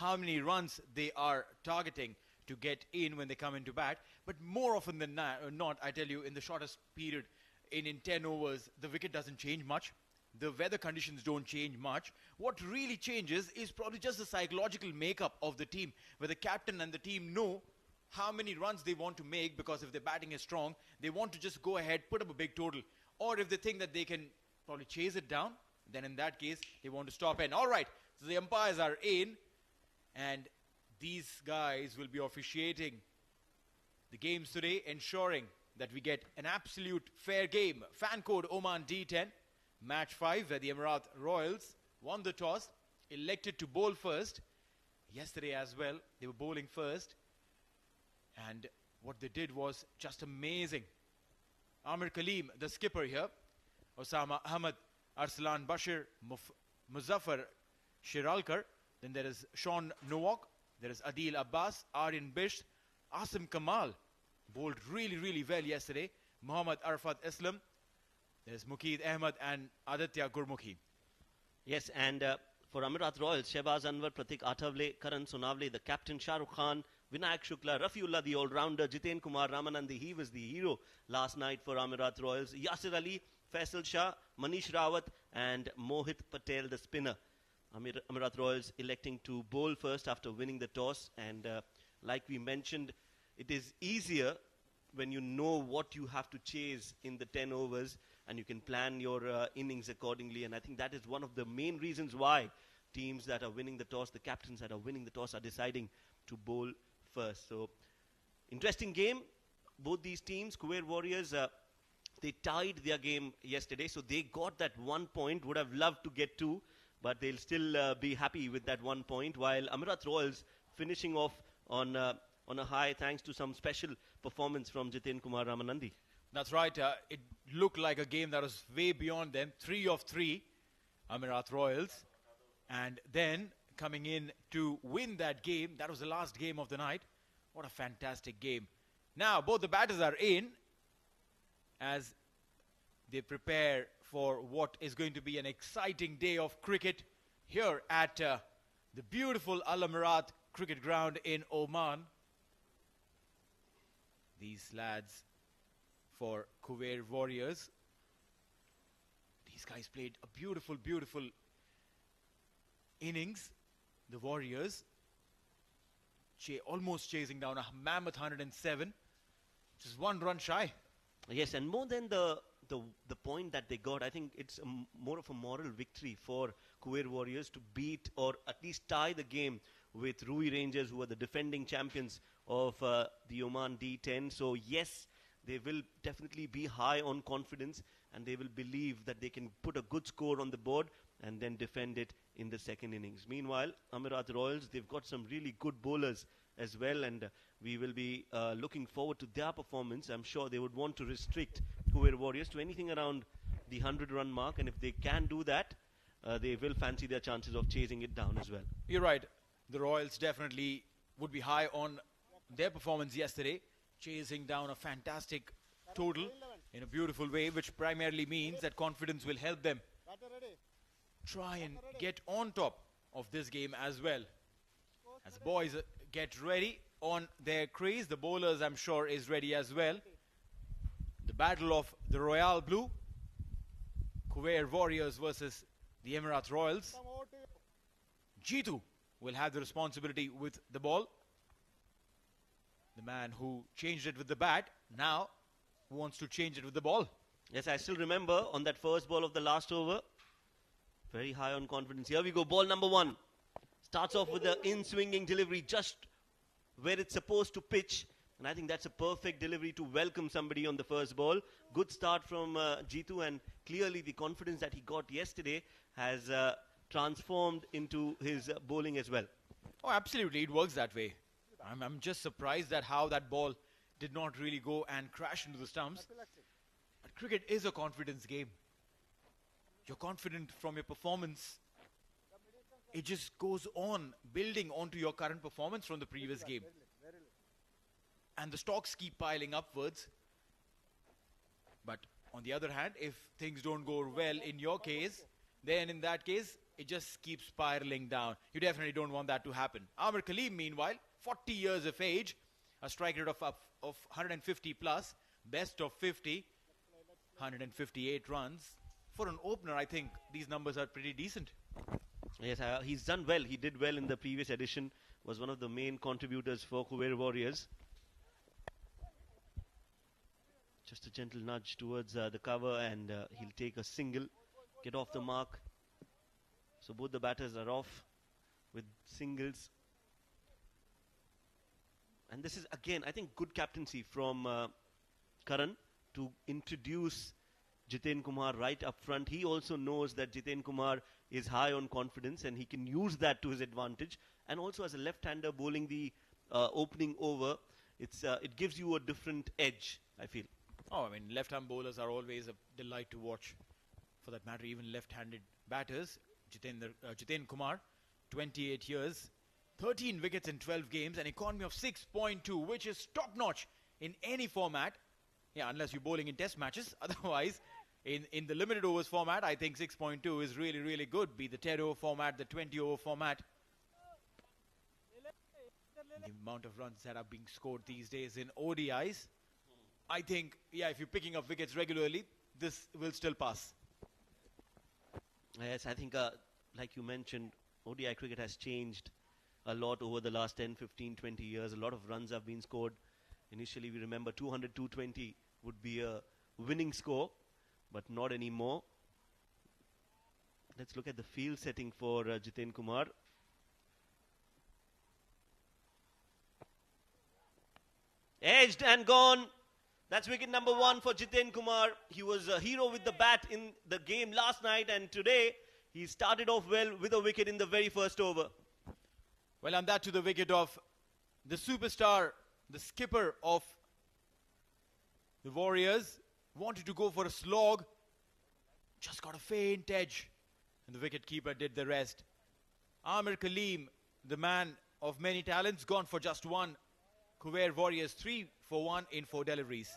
how many runs they are targeting to get in when they come into bat. But more often than not, I tell you, in the shortest period, in 10 overs, the wicket doesn't change much. The weather conditions don't change much. What really changes is probably just the psychological makeup of the team, where the captain and the team know how many runs they want to make, because if their batting is strong, they want to just go ahead, put up a big total. Or if they think that they can probably chase it down, then in that case, they want to stop in. All right, so the umpires are in, and these guys will be officiating the games today, ensuring that we get an absolute fair game. Fan code Oman D10. Match 5, where the Amerat Royals won the toss, elected to bowl first. Yesterday as well, they were bowling first. And what they did was just amazing. Amir Kaleem, the skipper here. Osama Ahmed, Arslan Bashir, Muzaffar Shiralkar. Then there is Sean Nowak. There is Adil Abbas, Aryan Bisht, Asim Kamal. Bowled really, really well yesterday. Muhammad Arfat Islam. There's Mukeed Ahmed and Aditya Gurmukhi. Yes, and for Amerat Royals, Shehbaz Anwar, Pratik Athavale, Karan Sonavale, the captain Shah Rukh Khan, Vinayak Shukla, Rafiullah, the all-rounder, Jiten Kumar Ramanandi, he was the hero last night for Amerat Royals, Yasir Ali, Faisal Shah, Manish Rawat, and Mohit Patel, the spinner. Amerat Royals electing to bowl first after winning the toss, and like we mentioned, it is easier when you know what you have to chase in the 10 overs, and you can plan your innings accordingly. And I think that is one of the main reasons why teams that are winning the toss, the captains that are winning the toss, are deciding to bowl first. So, interesting game. Both these teams, Khuwair Warriors, they tied their game yesterday, so they got that 1 point. Would have loved to get 2, but they'll still be happy with that 1 point, while Amerat Royals finishing off on a high thanks to some special performance from Jiten Kumar Ramanandi. That's right. It looked like a game that was way beyond them. 3 of 3, Amerat Royals. And then coming in to win that game, that was the last game of the night. What a fantastic game. Now, both the batters are in as they prepare for what is going to be an exciting day of cricket here at the beautiful Al Amerat cricket ground in Oman. These lads for Khuwair Warriors, these guys played a beautiful, beautiful innings. The Warriors almost chasing down a mammoth 107, just 1 run shy. Yes, and more than the point that they got, I think it's more of a moral victory for Khuwair Warriors to beat or at least tie the game with Rui Rangers, who are the defending champions of the Oman D10. So yes, they will definitely be high on confidence, and they will believe that they can put a good score on the board and then defend it in the second innings. Meanwhile, Amerat Royals, they've got some really good bowlers as well, and we will be looking forward to their performance. I'm sure they would want to restrict Khuwair Warriors to anything around the 100-run mark, and if they can do that, they will fancy their chances of chasing it down as well. You're right. The Royals definitely would be high on their performance yesterday, chasing down a fantastic total in a beautiful way, which primarily means that confidence will help them try and get on top of this game as well. As the boys get ready on their crease, the bowlers, I'm sure, is ready as well. The battle of the Royal Blue, Khuwair Warriors versus the Amerat Royals. Jitu will have the responsibility with the ball. The man who changed it with the bat, now wants to change it with the ball. Yes, I still remember on that first ball of the last over, very high on confidence. Here we go, ball number 1. Starts off with the in-swinging delivery just where it's supposed to pitch. And I think that's a perfect delivery to welcome somebody on the first ball. Good start from Jitu, and clearly the confidence that he got yesterday has transformed into his bowling as well. Oh, absolutely. It works that way. I'm just surprised at how that ball did not really go and crash into the stumps. But cricket is a confidence game. You're confident from your performance. It just goes on building onto your current performance from the previous game. And the stocks keep piling upwards. But on the other hand, if things don't go well in your case, then in that case, it just keeps spiraling down. You definitely don't want that to happen. Amir Kaleem, meanwhile, 40 years of age, a strike rate of 150 plus, best of 50, 158 runs. For an opener, I think these numbers are pretty decent. Yes, he's done well. He did well in the previous edition. Was one of the main contributors for Khuwair Warriors. Just a gentle nudge towards the cover, and he'll take a single, get off the mark. So both the batters are off with singles. And this is, again, I think good captaincy from Karan to introduce Jiten Kumar right up front. He also knows that Jiten Kumar is high on confidence and he can use that to his advantage. And also as a left-hander bowling the opening over, it gives you a different edge, I feel. Oh, I mean, left-hand bowlers are always a delight to watch. For that matter, even left-handed batters. Jiten Kumar, 28 years, 13 wickets in 12 games, an economy of 6.2, which is top-notch in any format. Yeah, unless you're bowling in test matches. Otherwise, in the limited overs format, I think 6.2 is really, really good. Be the 10-over format, the 20-over format. The amount of runs that are being scored these days in ODIs, I think, yeah, if you're picking up wickets regularly, this will still pass. Yes, I think, like you mentioned, ODI cricket has changed a lot over the last 10, 15, 20 years. A lot of runs have been scored. Initially, we remember 200, 220 would be a winning score, but not anymore. Let's look at the field setting for Jiten Kumar. Edged and gone. That's wicket number 1 for Jiten Kumar. He was a hero with the bat in the game last night, and today he started off well with a wicket in the very first over. Well, and that to the wicket of the superstar, the skipper of the Warriors. Wanted to go for a slog, just got a faint edge, and the wicket-keeper did the rest. Amir Kaleem, the man of many talents, gone for just one. Khuwair Warriors 3 for 1 in 4 deliveries.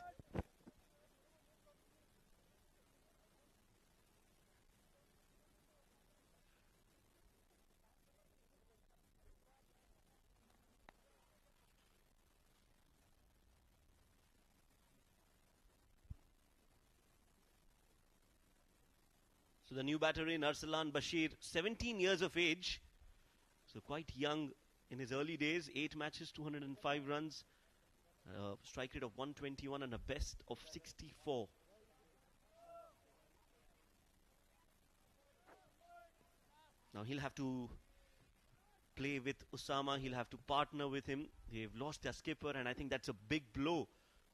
So the new batter in Arsalan Bashir, 17 years of age, so quite young in his early days. 8 matches, 205 runs, strike rate of 121 and a best of 64. Now he'll have to play with Usama, he'll have to partner with him. They've lost their skipper, and I think that's a big blow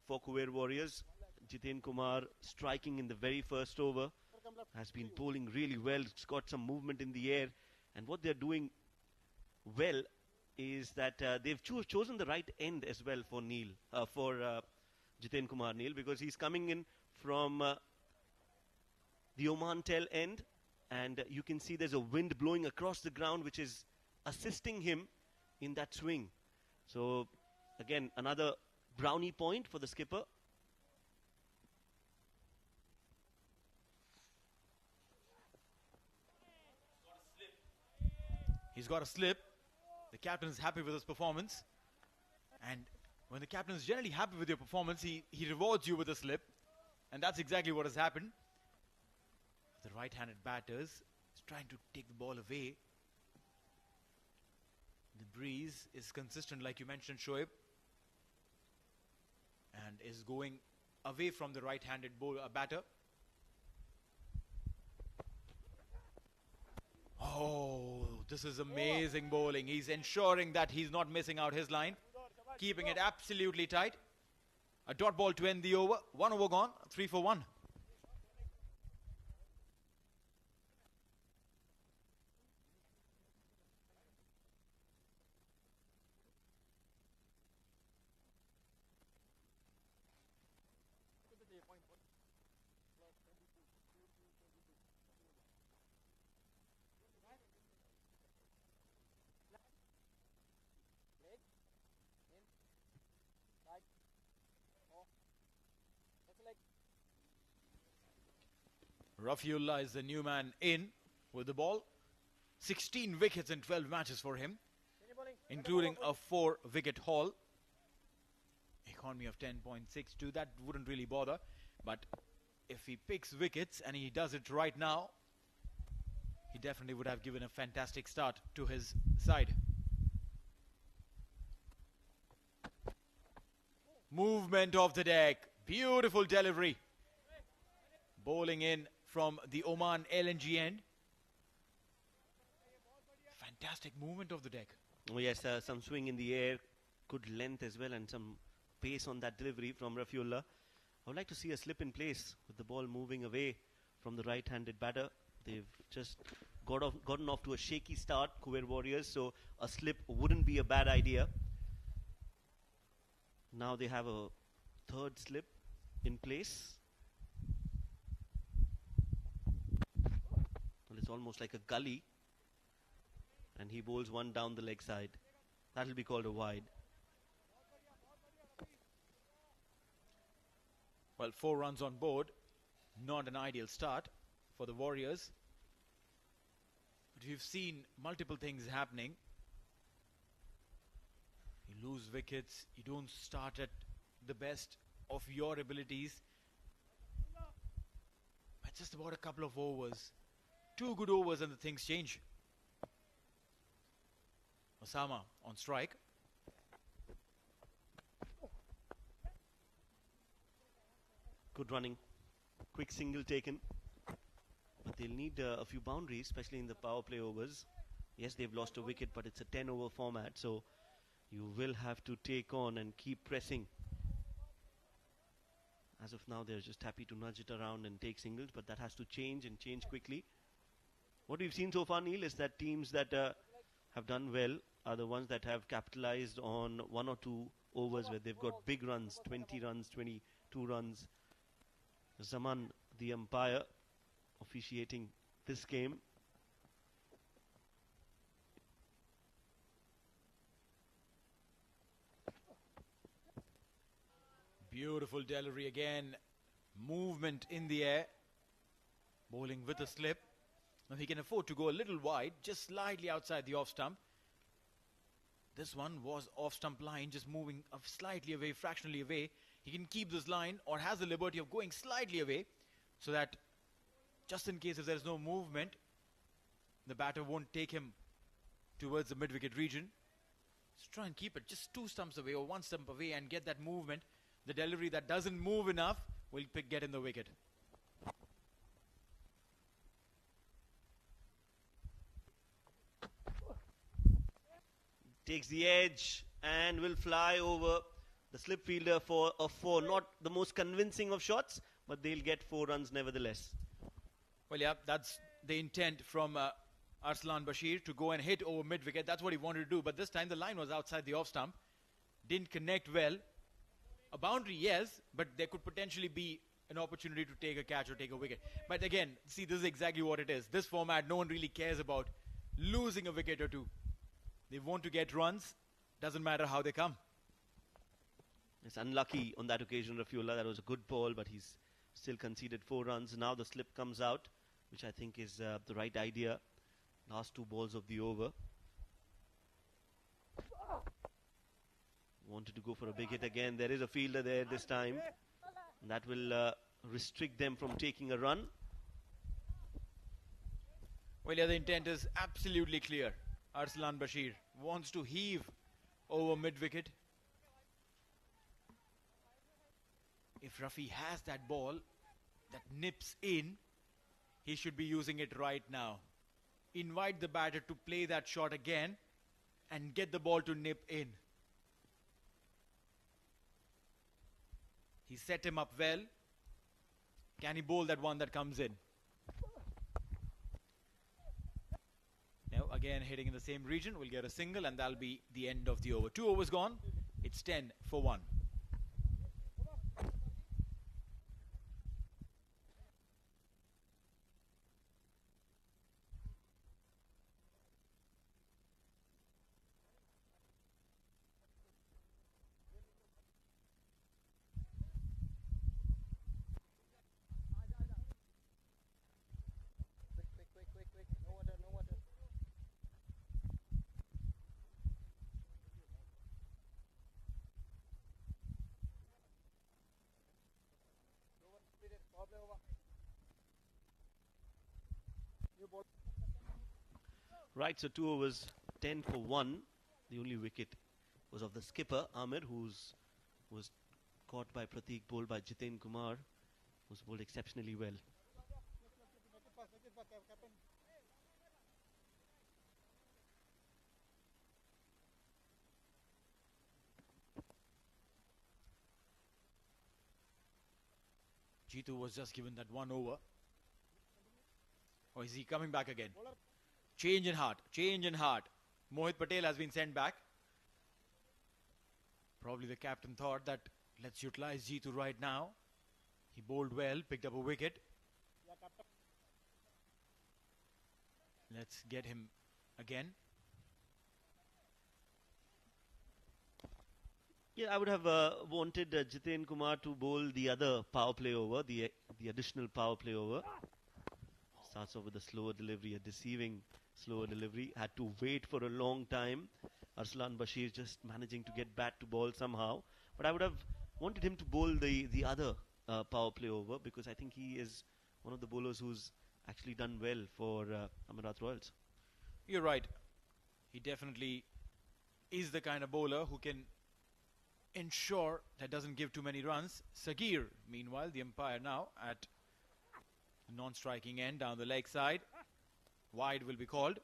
for Khuwair Warriors. Jiten Kumar striking in the very first over, has been bowling really well. It's got some movement in the air, and what they're doing well is that they've chosen the right end as well for Jiten Kumar, Neil, because he's coming in from the Oman tail end, and you can see there's a wind blowing across the ground which is assisting him in that swing. So again, another brownie point for the skipper. He's got a slip. The captain is happy with his performance. And when the captain is generally happy with your performance, he rewards you with a slip. And that's exactly what has happened. The right-handed batters is trying to take the ball away. The breeze is consistent, like you mentioned, Shoaib. And is going away from the right-handed batter. Oh, this is amazing bowling. He's ensuring that he's not missing out his line. Keeping it absolutely tight. A dot ball to end the over. 1 over gone. 3 for 1. Rafiullah is the new man in with the ball. 16 wickets in 12 matches for him, including a 4-wicket haul. Economy of 10.62, that wouldn't really bother. But if he picks wickets, and he does it right now, he definitely would have given a fantastic start to his side. Movement of the deck. Beautiful delivery. Bowling in from the Oman LNG end. Fantastic movement of the deck. Oh yes, some swing in the air, good length as well, and some pace on that delivery from Rafiullah. I would like to see a slip in place with the ball moving away from the right-handed batter. They've just gotten off to a shaky start, Khuwair Warriors, so a slip wouldn't be a bad idea. Now they have a third slip in place. Well, it's almost like a gully. And he bowls one down the leg side. That'll be called a wide. Well, 4 runs on board. Not an ideal start for the Warriors. But we've seen multiple things happening. You lose wickets. You don't start at the best of your abilities. It's just about a couple of overs. 2 good overs and the things change. Osama on strike. Good running. Quick single taken. But they'll need a few boundaries, especially in the power play overs. Yes, they've lost a wicket, but it's a 10-over format, so you will have to take on and keep pressing. As of now, they're just happy to nudge it around and take singles, but that has to change and change quickly. What we've seen so far, Neil, is that teams that have done well are the ones that have capitalized on 1 or 2 overs where they've got big runs, 20 runs, 22 runs. Zaman, the umpire, officiating this game. Beautiful delivery again. Movement in the air. Bowling with a slip. Now he can afford to go a little wide, just slightly outside the off stump. This one was off stump line, just moving slightly away, fractionally away. He can keep this line or has the liberty of going slightly away so that just in case if there's no movement, the batter won't take him towards the mid-wicket region. Just try and keep it just 2 stumps away or 1 stump away and get that movement. The delivery that doesn't move enough will get in the wicket. Takes the edge and will fly over the slip fielder for a 4. Not the most convincing of shots, but they'll get 4 runs nevertheless. Well, yeah, that's the intent from Arslan Bashir to go and hit over mid-wicket. That's what he wanted to do. But this time the line was outside the off-stump. Didn't connect well. A boundary, yes, but there could potentially be an opportunity to take a catch or take a wicket. But again, see, this is exactly what it is. This format, no one really cares about losing a wicket or 2. They want to get runs. Doesn't matter how they come. It's unlucky on that occasion, Rafiullah. That was a good ball, but he's still conceded 4 runs. Now the slip comes out, which I think is the right idea. Last 2 balls of the over. Wanted to go for a big hit again. There is a fielder there this time. And that will restrict them from taking a run. Well, yeah, the intent is absolutely clear. Arslan Bashir wants to heave over mid-wicket. If Rafi has that ball that nips in, he should be using it right now. Invite the batter to play that shot again and get the ball to nip in. He set him up well. Can he bowl that one that comes in? Now again hitting in the same region, we'll get a single and that'll be the end of the over. 2 overs gone. It's 10 for 1. Right, so 2 overs, 10 for 1. The only wicket was of the skipper, Amir, was caught by Pratik, bowled by Jiten Kumar, who's bowled exceptionally well. Jitu was just given that 1 over. Or is he coming back again? Change in heart. Change in heart. Mohit Patel has been sent back. Probably the captain thought that let's utilize Jitu right now. He bowled well, picked up a wicket. Let's get him again. Yeah, I would have wanted Jiten Kumar to bowl the other power play over, the additional power play over. Starts off with a slower delivery, a deceiving slower delivery. Had to wait for a long time. Arslan Bashir just managing to get bat to ball somehow. But I would have wanted him to bowl the other power play over, because I think he is one of the bowlers who's actually done well for Amerat Royals. You're right. He definitely is the kind of bowler who can ensure that doesn't give too many runs. Sagir, meanwhile, the umpire now at non-striking end down the leg side. Wide will be called.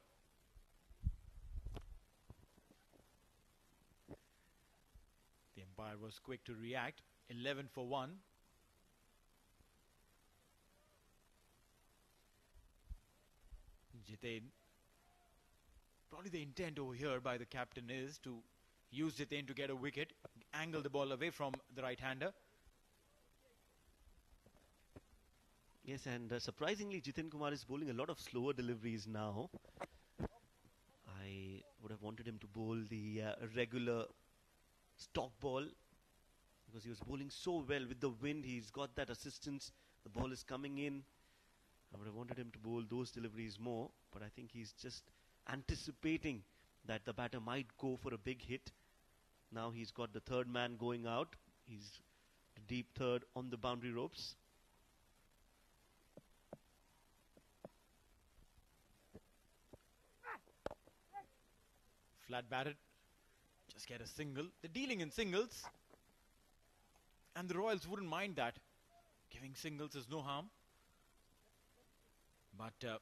The umpire was quick to react. 11 for 1. Jiten. Probably the intent over here by the captain is to use Jiten to get a wicket, angle the ball away from the right-hander. Yes, and surprisingly, Jiten Kumar is bowling a lot of slower deliveries now. I would have wanted him to bowl the regular stock ball, because he was bowling so well with the wind. He's got that assistance. The ball is coming in. I would have wanted him to bowl those deliveries more, but I think he's just anticipating that the batter might go for a big hit. Now he's got the third man going out. He's the deep third on the boundary ropes. Flat batted. Just get a single. They're dealing in singles. And the Royals wouldn't mind that. Giving singles is no harm. But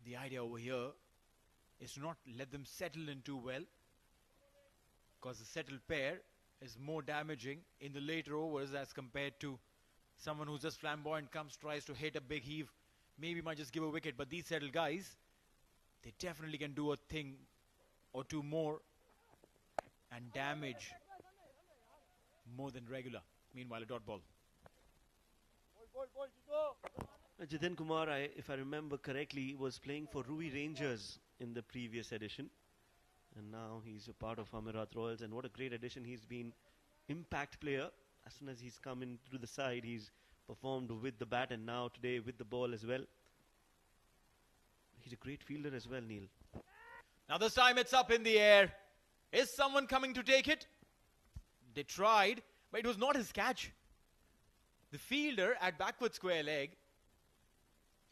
the idea over here is to not let them settle in too well, because the settled pair is more damaging in the later overs as compared to someone who's just flamboyant, comes, tries to hit a big heave, maybe might just give a wicket. But these settled guys, they definitely can do a thing or two more and damage more than regular. Meanwhile, a dot ball. Jiten Kumar, if I remember correctly, was playing for Ruby Rangers in the previous edition. And now he's a part of Amerat Royals. And what a great addition he's been. Impact player. As soon as he's come in through the side, he's performed with the bat, and now today with the ball as well. He's a great fielder as well, Neil. Now this time it's up in the air. Is someone coming to take it? They tried, but it was not his catch. The fielder at backward square leg,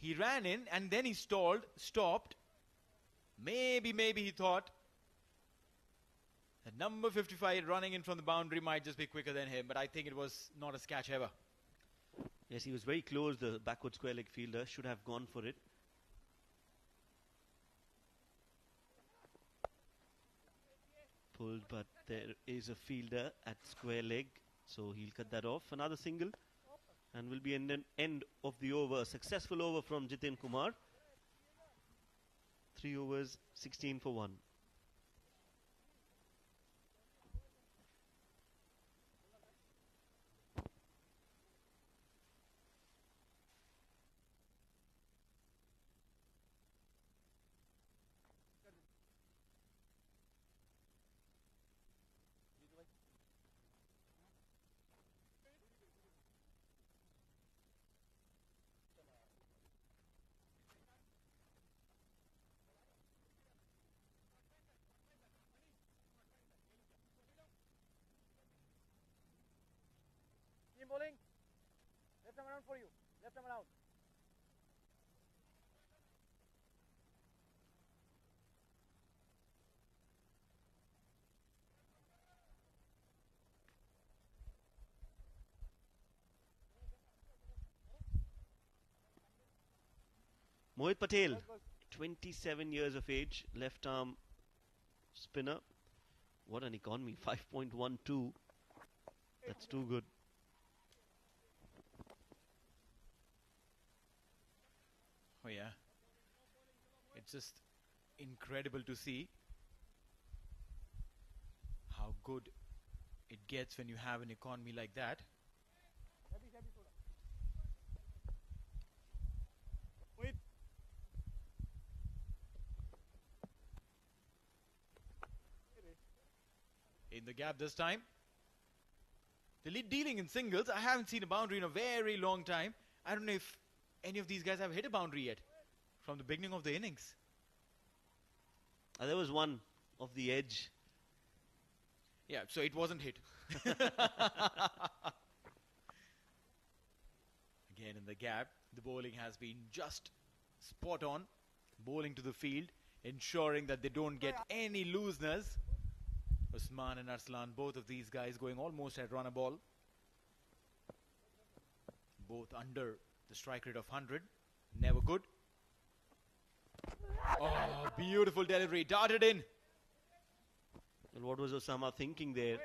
he ran in and then he stalled, stopped. Maybe he thought that number 55 running in from the boundary might just be quicker than him, but I think it was not a catch ever. Yes, he was very close. The backward square leg fielder should have gone for it. Pulled, but there is a fielder at square leg, so he'll cut that off. Another single, and will be an end of the over. A successful over from Jiten Kumar. 3 overs, 16 for 1. Bowling. Left arm around for you. Left arm around. Mohit Patel, 27 years of age, left arm spinner. What an economy, 5.12. That's too good. Oh yeah. It's just incredible to see how good it gets when you have an economy like that. In the gap this time. The lead dealing in singles. I haven't seen a boundary in a very long time. I don't know if any of these guys have hit a boundary yet from the beginning of the innings. There was one off the edge. Yeah, so it wasn't hit. Again in the gap, the bowling has been just spot on. Bowling to the field, ensuring that they don't get any looseness. Usman and Arslan, both of these guys going almost at run a ball. Both under the strike rate of 100. Never good. Oh, beautiful delivery. Darted in. And what was Osama thinking there?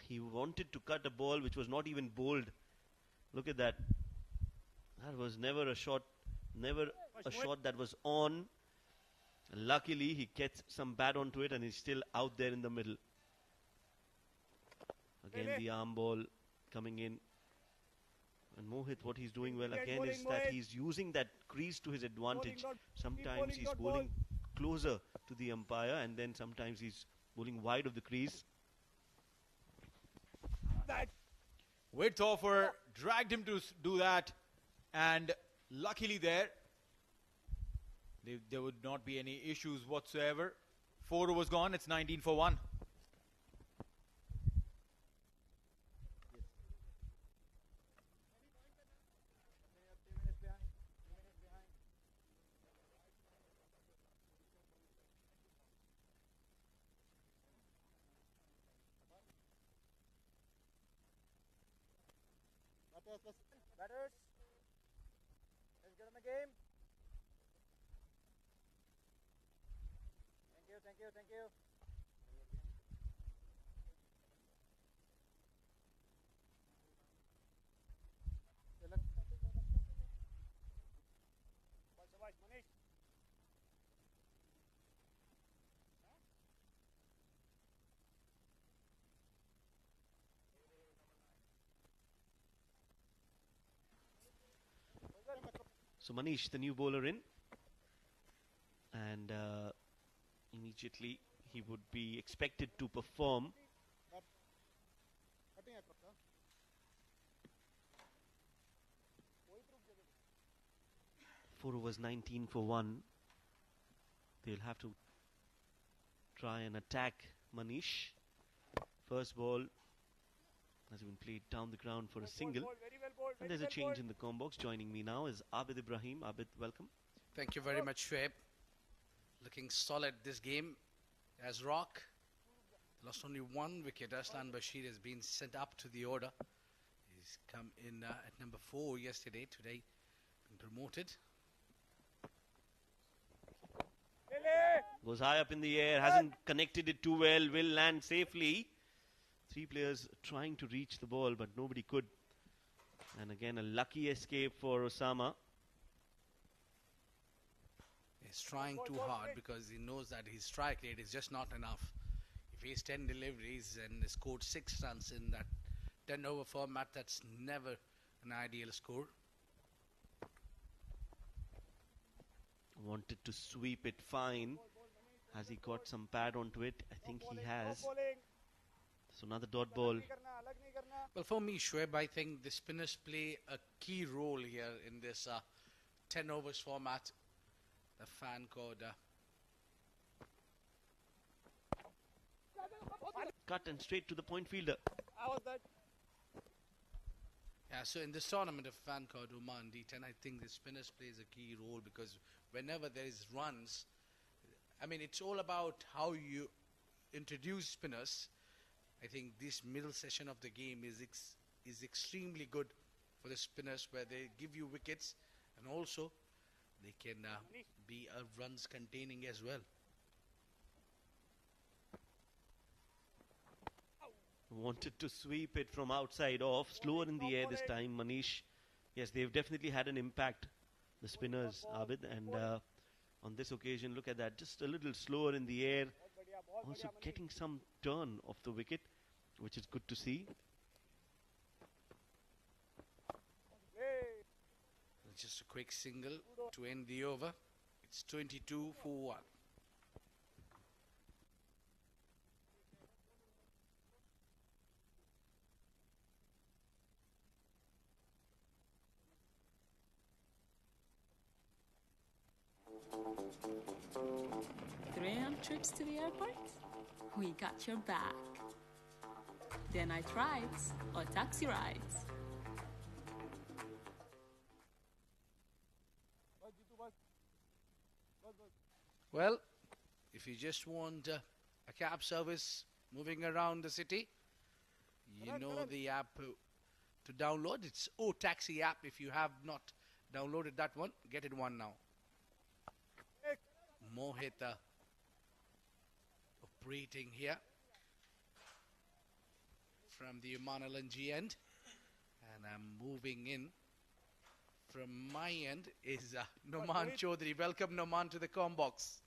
He wanted to cut a ball which was not even bowled. Look at that. That was never a shot that was on. Luckily, he gets some bat onto it and he's still out there in the middle. Again, the arm ball coming in. And Mohit, what he's doing well again is that he's using that crease to his advantage. Sometimes he's bowling closer to the umpire and then sometimes he's bowling wide of the crease. Width offer dragged him to do that, and luckily there would not be any issues whatsoever. 4 overs gone. It's 19 for 1. Batters, let's get on the game. Thank you, thank you. So Manish, the new bowler in. And immediately he would be expected to perform. 4 overs, 19 for 1. They'll have to try and attack Manish. First ball has been played down the ground for a single. And there's a change in the combo box. Joining me now is Abid Ibrahim. Abid, welcome. Thank you very much, Shoaib. Looking solid this game as Rock. Lost only 1 wicket. Aslan Bashir has been sent up to the order. He's come in at number 4 yesterday. Today, been promoted. Goes high up in the air. Hasn't connected it too well. Will land safely. 3 players trying to reach the ball, but nobody could. And again, a lucky escape for Osama. He's trying too hard because he knows that his strike rate is just not enough. If he has 10 deliveries and scored 6 runs in that 10 over format, that's never an ideal score. Wanted to sweep it fine. Has he got some pad onto it? I think he has. So another dot ball. Well, for me, Shoaib, I think the spinners play a key role here in this 10 overs format. The fan called Cut and straight to the point fielder. Yeah, so in this tournament of fan called Oman D10, I think the spinners plays a key role because whenever there is runs, I mean, it's all about how you introduce spinners. I think this middle session of the game is extremely good for the spinners where they give you wickets and also they can be runs containing as well. Wanted to sweep it from outside off. Slower in the air this time, Manish. Yes, they've definitely had an impact, the spinners, Abid. And on this occasion, look at that. Just a little slower in the air. Also getting some turn of the wicket, which is good to see. Just a quick single to end the over. It's 22 for 1. Trips to the airport? We got your back. Day night rides or taxi rides. Well, if you just want a cab service moving around the city, you know the app to download. It's O Taxi app. If you have not downloaded that one, get it one now. Mohit operating here from the Oman LNG end, and I'm moving in from my end is Noman Chaudhary. Welcome, Noman, to the com box.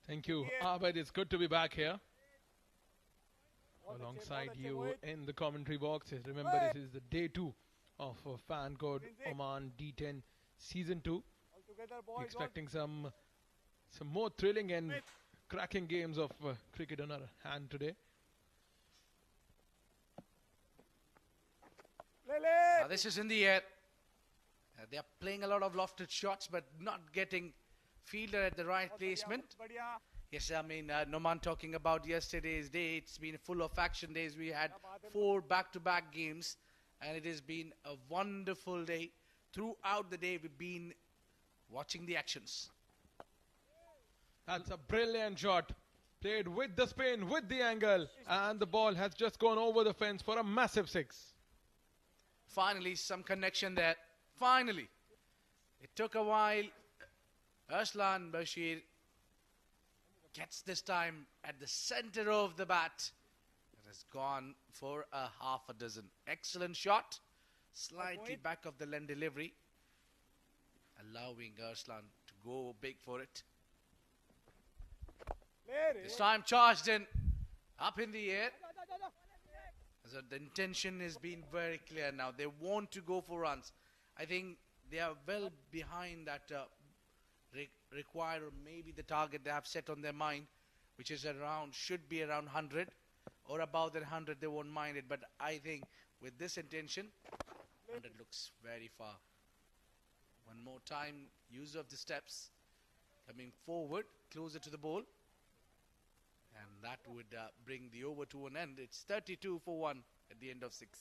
Thank you, Abid. It's good to be back here alongside you in the commentary box. Remember, this is the day 2 of fan code Oman D10 season 2. Expecting some more thrilling and cracking games of cricket on our hand today. This is in the air. They are playing a lot of lofted shots, but not getting fielder at the right placement. Yes, I mean, Noman talking about yesterday's day. It's been full of action days. We had 4 back-to-back games, and it has been a wonderful day. Throughout the day, we've been watching the actions. That's a brilliant shot. Played with the spin, with the angle, and the ball has just gone over the fence for a massive 6. Finally, some connection there. Finally. It took a while. Arslan Bashir gets this time at the center of the bat. It has gone for a half a dozen. Excellent shot. Slightly back of the lane delivery, allowing Arslan to go big for it. This time charged in, up in the air. So the intention has been very clear now. They want to go for runs. I think they are well behind that required, or maybe the target they have set on their mind, which is around, should be around 100 or above that 100. They won't mind it. But I think with this intention, 100 looks very far. One more time, use of the steps, coming forward, closer to the ball. And that would bring the over to an end. It's 32 for 1 at the end of 6.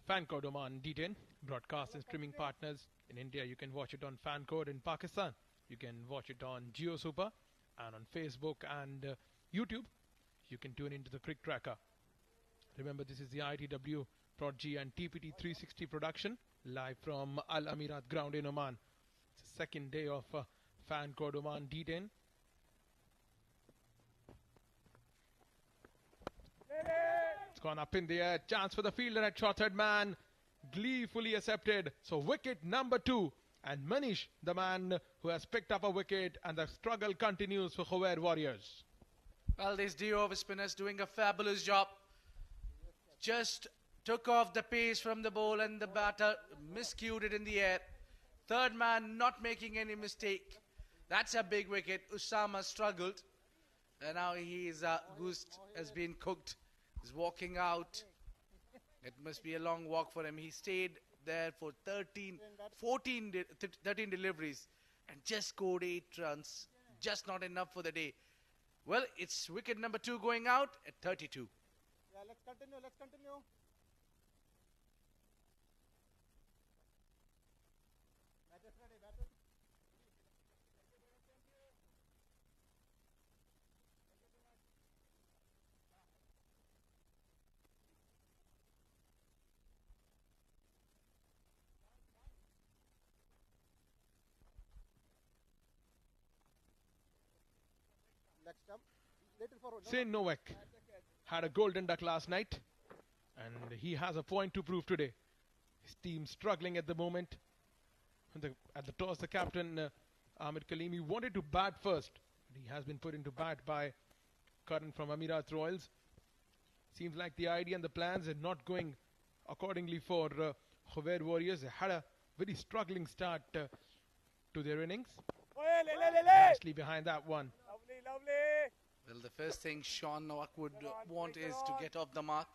Fan Code Oman D10 broadcast and streaming partners. In India, you can watch it on Fan Code. In Pakistan, you can watch it on Jio Super, and on Facebook and YouTube, you can tune into the CricTracker. Remember, this is the ITW, Prodigy and TPT 360 production, live from Al Amerat ground in Oman. It's the second day of Fan Code Oman D10. It's gone up in the air. Chance for the fielder at short third man. Gleefully accepted. So wicket number 2. And Manish, the man who has picked up a wicket, and the struggle continues for Khuwair Warriors. Well, these D-over spinners doing a fabulous job. Just took off the pace from the ball, and the batter miscued it in the air. Third man not making any mistake. That's a big wicket. Usama struggled. And now his goose has been cooked. He's walking out. It must be a long walk for him. He stayed there for 13 deliveries and just scored 8 runs. Just not enough for the day. Well, it's wicket number 2 going out at 32. Yeah, let's continue. Batters ready. Saint Novak had a golden duck last night, and he has a point to prove today. His team struggling at the moment. At the toss, the captain Ahmed Kalimi wanted to bat first. He has been put into bat by Karan from Amerat Royals. Seems like the idea and the plans are not going accordingly for Khuwair Warriors. They had a very struggling start to their innings. Nicely behind that one. Well, the first thing Sean Novak would want is to get off the mark.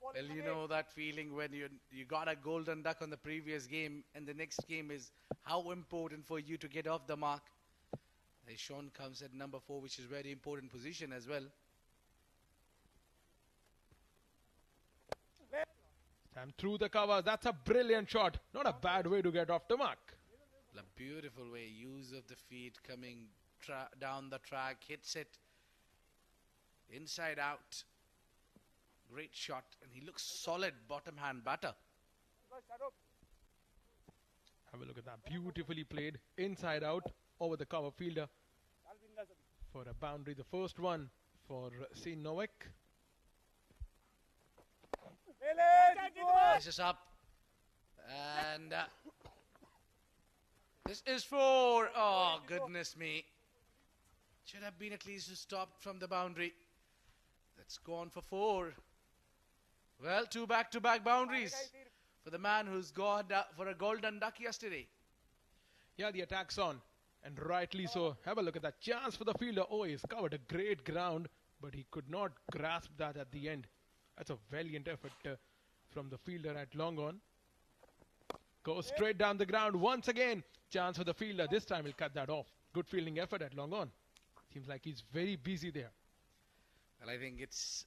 Well, you know that feeling when you got a golden duck on the previous game, and the next game is how important for you to get off the mark. Sean comes at number 4, which is very important position as well. And through the cover, that's a brilliant shot. Not a bad way to get off the mark. A beautiful way, use of the feet coming down the track, hits it inside out. Great shot, and he looks solid bottom hand batter. Have a look at that, beautifully played inside out over the cover fielder for a boundary. The first one for Saint Novak. This is up, and this is for, oh goodness me, should have been at least stopped from the boundary. That's gone for 4. Well, 2 back-to-back boundaries for the man who's gone for a golden duck yesterday. Yeah, the attack's on, and rightly so. Have a look at that chance for the fielder. Oh, he's covered a great ground, but he could not grasp that at the end. That's a valiant effort from the fielder at long on. Goes straight down the ground once again. Chance for the fielder. This time he'll cut that off. Good fielding effort at long on. Seems like he's very busy there. Well, I think it's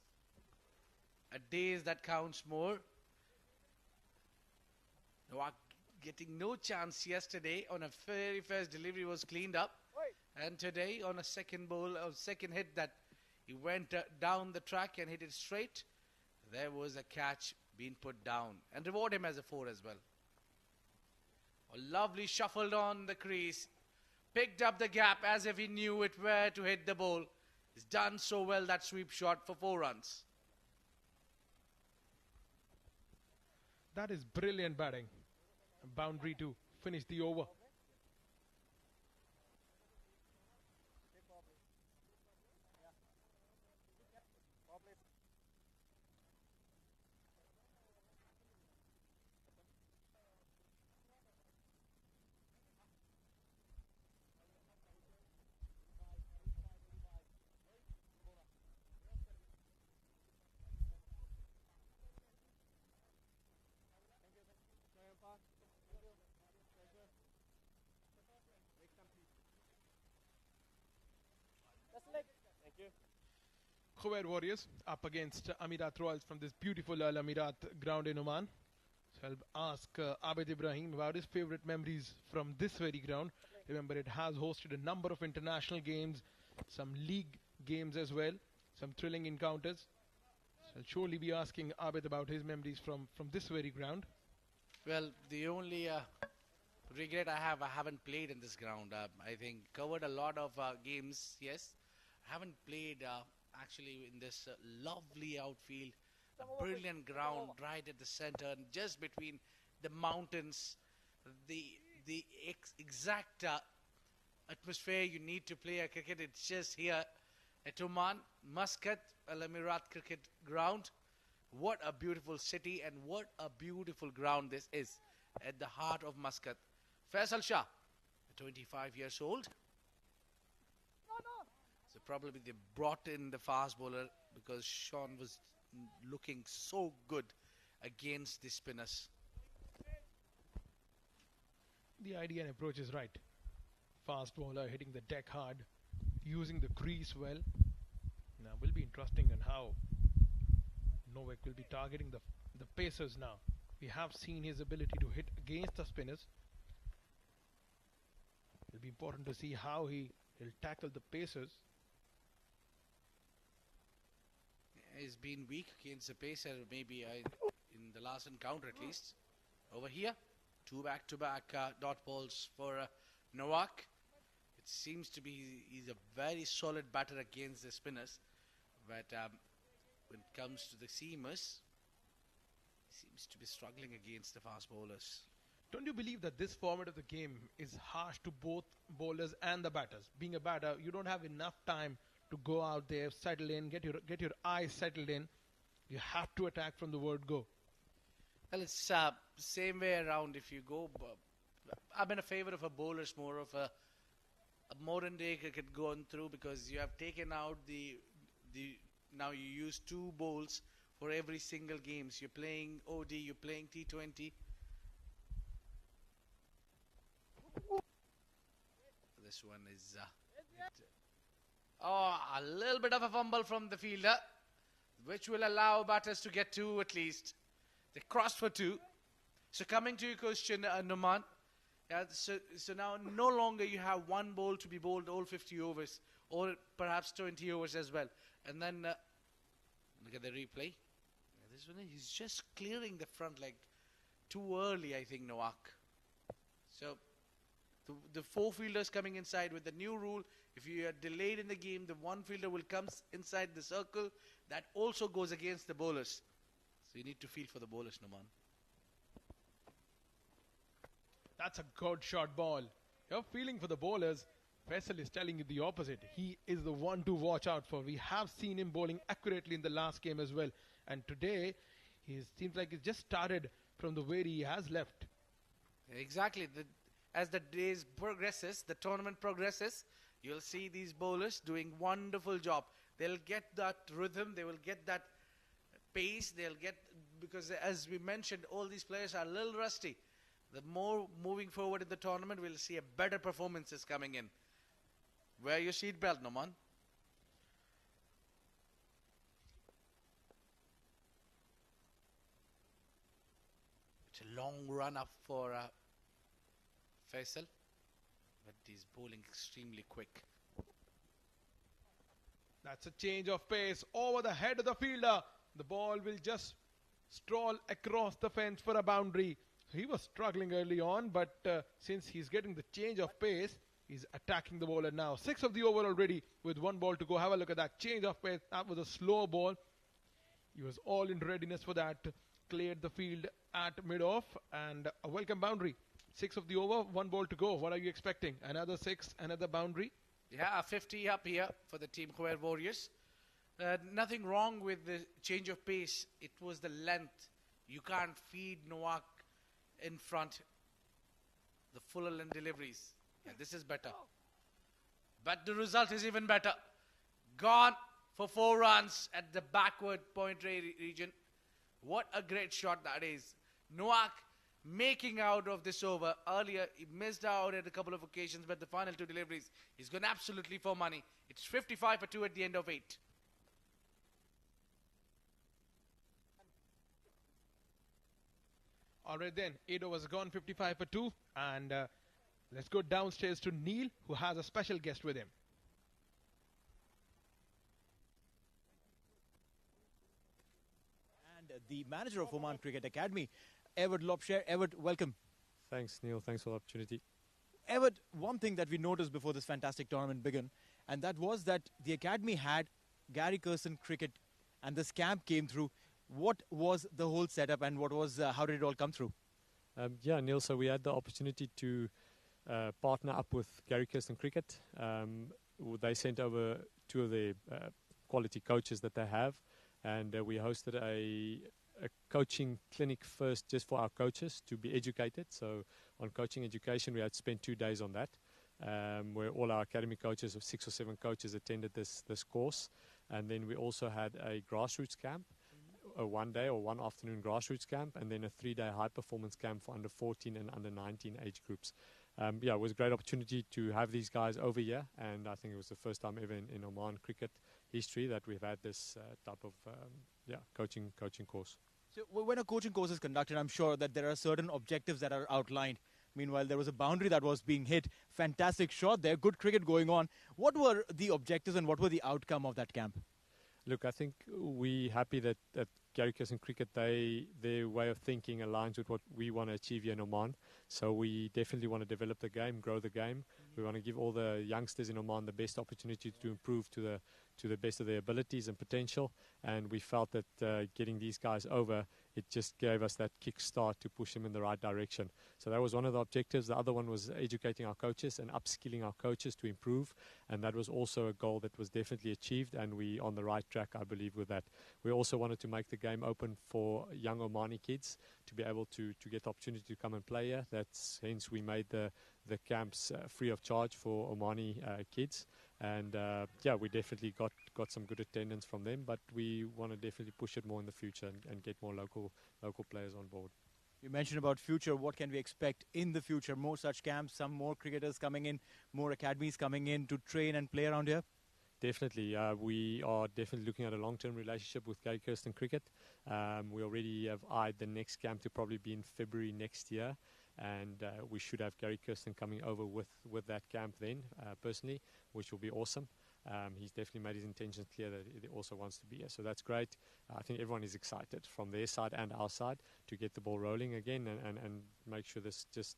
a days that counts more. Novak getting no chance yesterday on a very first delivery was cleaned up. And today on a second hit that he went down the track and hit it straight. There was a catch being put down and reward him as a 4 as well. A lovely shuffled on the crease. Picked up the gap as if he knew it where to hit the ball. He's done so well that sweep shot for 4 runs. That is brilliant batting. A boundary to finish the over. Khuwair Warriors up against Amerat Royals from this beautiful Al Amerat ground in Oman. So I'll ask Abid Ibrahim about his favorite memories from this very ground. Remember, it has hosted a number of international games, some league games as well, some thrilling encounters. So I'll surely be asking Abid about his memories from this very ground. Well, the only regret I haven't played in this ground. I think covered a lot of games, yes. I haven't played actually in this lovely outfield, a brilliant ground right at the center, and just between the mountains, the exact atmosphere you need to play a cricket. It's just here at Oman, Muscat, Al Amerat cricket ground. What a beautiful city and what a beautiful ground this is at the heart of Muscat. Faisal Shah, 25 years old. So probably they brought in the fast bowler because Sean was looking so good against the spinners. The idea and approach is right. Fast bowler hitting the deck hard, using the crease well. Now will be interesting on how Novak will be targeting the pacers now. We have seen his ability to hit against the spinners. It'll be important to see how he'll tackle the pacers. He's been weak against the pacer, maybe in the last encounter at least. Over here, 2 back-to-back dot balls for Novak. It seems to be he's a very solid batter against the spinners, but when it comes to the seamers, he seems to be struggling against the fast bowlers. Don't you believe that this format of the game is harsh to both bowlers and the batters? Being a batter, you don't have enough time to go out there, settle in, get your eyes settled in. You have to attack from the word go. Well, it's same way around. If you go, I'm in a favor of a bowlers, more of a modern day cricket going through, because you have taken out the now you use 2 bowls for every single games. You're playing OD, you're playing T20. This one is a little bit of a fumble from the fielder, which will allow batters to get 2 at least. They crossed for 2. So coming to your question, Numan, so now no longer you have 1 ball to be bowled all 50 overs, or perhaps 20 overs as well. And then look at the replay. This one, he's just clearing the front leg too early, I think, Novak. So the 4 fielders coming inside with the new rule, if you are delayed in the game, the 1 fielder will come inside the circle. That also goes against the bowlers. So you need to feel for the bowlers, Numan. That's a good shot ball. You're feeling for the bowlers. Faisal is telling you the opposite. He is the one to watch out for. We have seen him bowling accurately in the last game as well. And today, he seems like he's just started from the way he has left. Exactly. As the days progresses, the tournament progresses, you'll see these bowlers doing wonderful job. They'll get that rhythm. They will get that pace. They'll get, because as we mentioned, all these players are a little rusty. The more moving forward in the tournament, we'll see a better performances coming in. Wear your seatbelt, Noman. It's a long run up for Faisal, but he's bowling extremely quick. That's a change of pace over the head of the fielder. The ball will just stroll across the fence for a boundary. He was struggling early on, but since he's getting the change of pace, he's attacking the bowler now. 6 of the over already with 1 ball to go. Have a look at that change of pace. That was a slow ball. He was all in readiness for that. Cleared the field at mid-off and a welcome boundary. 6 of the over, 1 ball to go. What are you expecting? Another 6, another boundary? Yeah, 50 up here for the Team Khuwair Warriors. Nothing wrong with the change of pace. It was the length. You can't feed Novak in front. The fuller length deliveries. Yeah, this is better. But the result is even better. Gone for 4 runs at the backward point region. What a great shot that is. Novak making out of this over. Earlier, he missed out at a couple of occasions, but the final 2 deliveries, he's gone absolutely for money. It's 55 for 2 at the end of 8. All right then, 8 overs gone, 55 for 2. And let's go downstairs to Neil, who has a special guest with him. And the manager of Oman Cricket Academy, Evad Lopshare. Evad, welcome. Thanks, Neil. Thanks for the opportunity. Evad, one thing that we noticed before this fantastic tournament began, and that was that the academy had Gary Kirsten Cricket, and this camp came through. What was the whole setup, and what was how did it all come through? Yeah, Neil, so we had the opportunity to partner up with Gary Kirsten Cricket. They sent over 2 of the quality coaches that they have, and we hosted a coaching clinic first just for our coaches to be educated. So on coaching education, we had spent 2 days on that, where all our academy coaches, of 6 or 7 coaches, attended this course. And then we also had a grassroots camp, a 1 day or 1 afternoon grassroots camp, and then a 3-day high performance camp for under 14 and under 19 age groups. Yeah, it was a great opportunity to have these guys over here, and I think it was the first time ever in Oman cricket history that we've had this type of coaching course. So when a coaching course is conducted, I'm sure that there are certain objectives that are outlined. Meanwhile, there was a boundary that was being hit. Fantastic shot there, good cricket going on. What were the objectives and what were the outcome of that camp? Look, I think we're happy that Gary Kirsten Cricket, their way of thinking aligns with what we want to achieve here in Oman. So we definitely want to develop the game, grow the game. We want to give all the youngsters in Oman the best opportunity to improve to the best of their abilities and potential. And we felt that getting these guys over, it just gave us that kickstart to push them in the right direction. So that was one of the objectives. The other one was educating our coaches and upskilling our coaches to improve. And that was also a goal that was definitely achieved, and we on the right track, I believe, with that. We also wanted to make the game open for young Omani kids to be able to get the opportunity to come and play here. That's hence we made the camps free of charge for Omani kids. And yeah, we definitely got some good attendance from them, but we want to definitely push it more in the future and get more local players on board. You mentioned about future. What can we expect in the future? More such camps, some more cricketers coming in, more academies coming in to train and play around here? Definitely. We are definitely looking at a long-term relationship with Gary Kirsten Cricket. We already have eyed the next camp to probably be in February next year. And we should have Gary Kirsten coming over with that camp then, personally, which will be awesome. He's definitely made his intentions clear that he also wants to be here. So that's great. I think everyone is excited from their side and our side to get the ball rolling again and make sure this just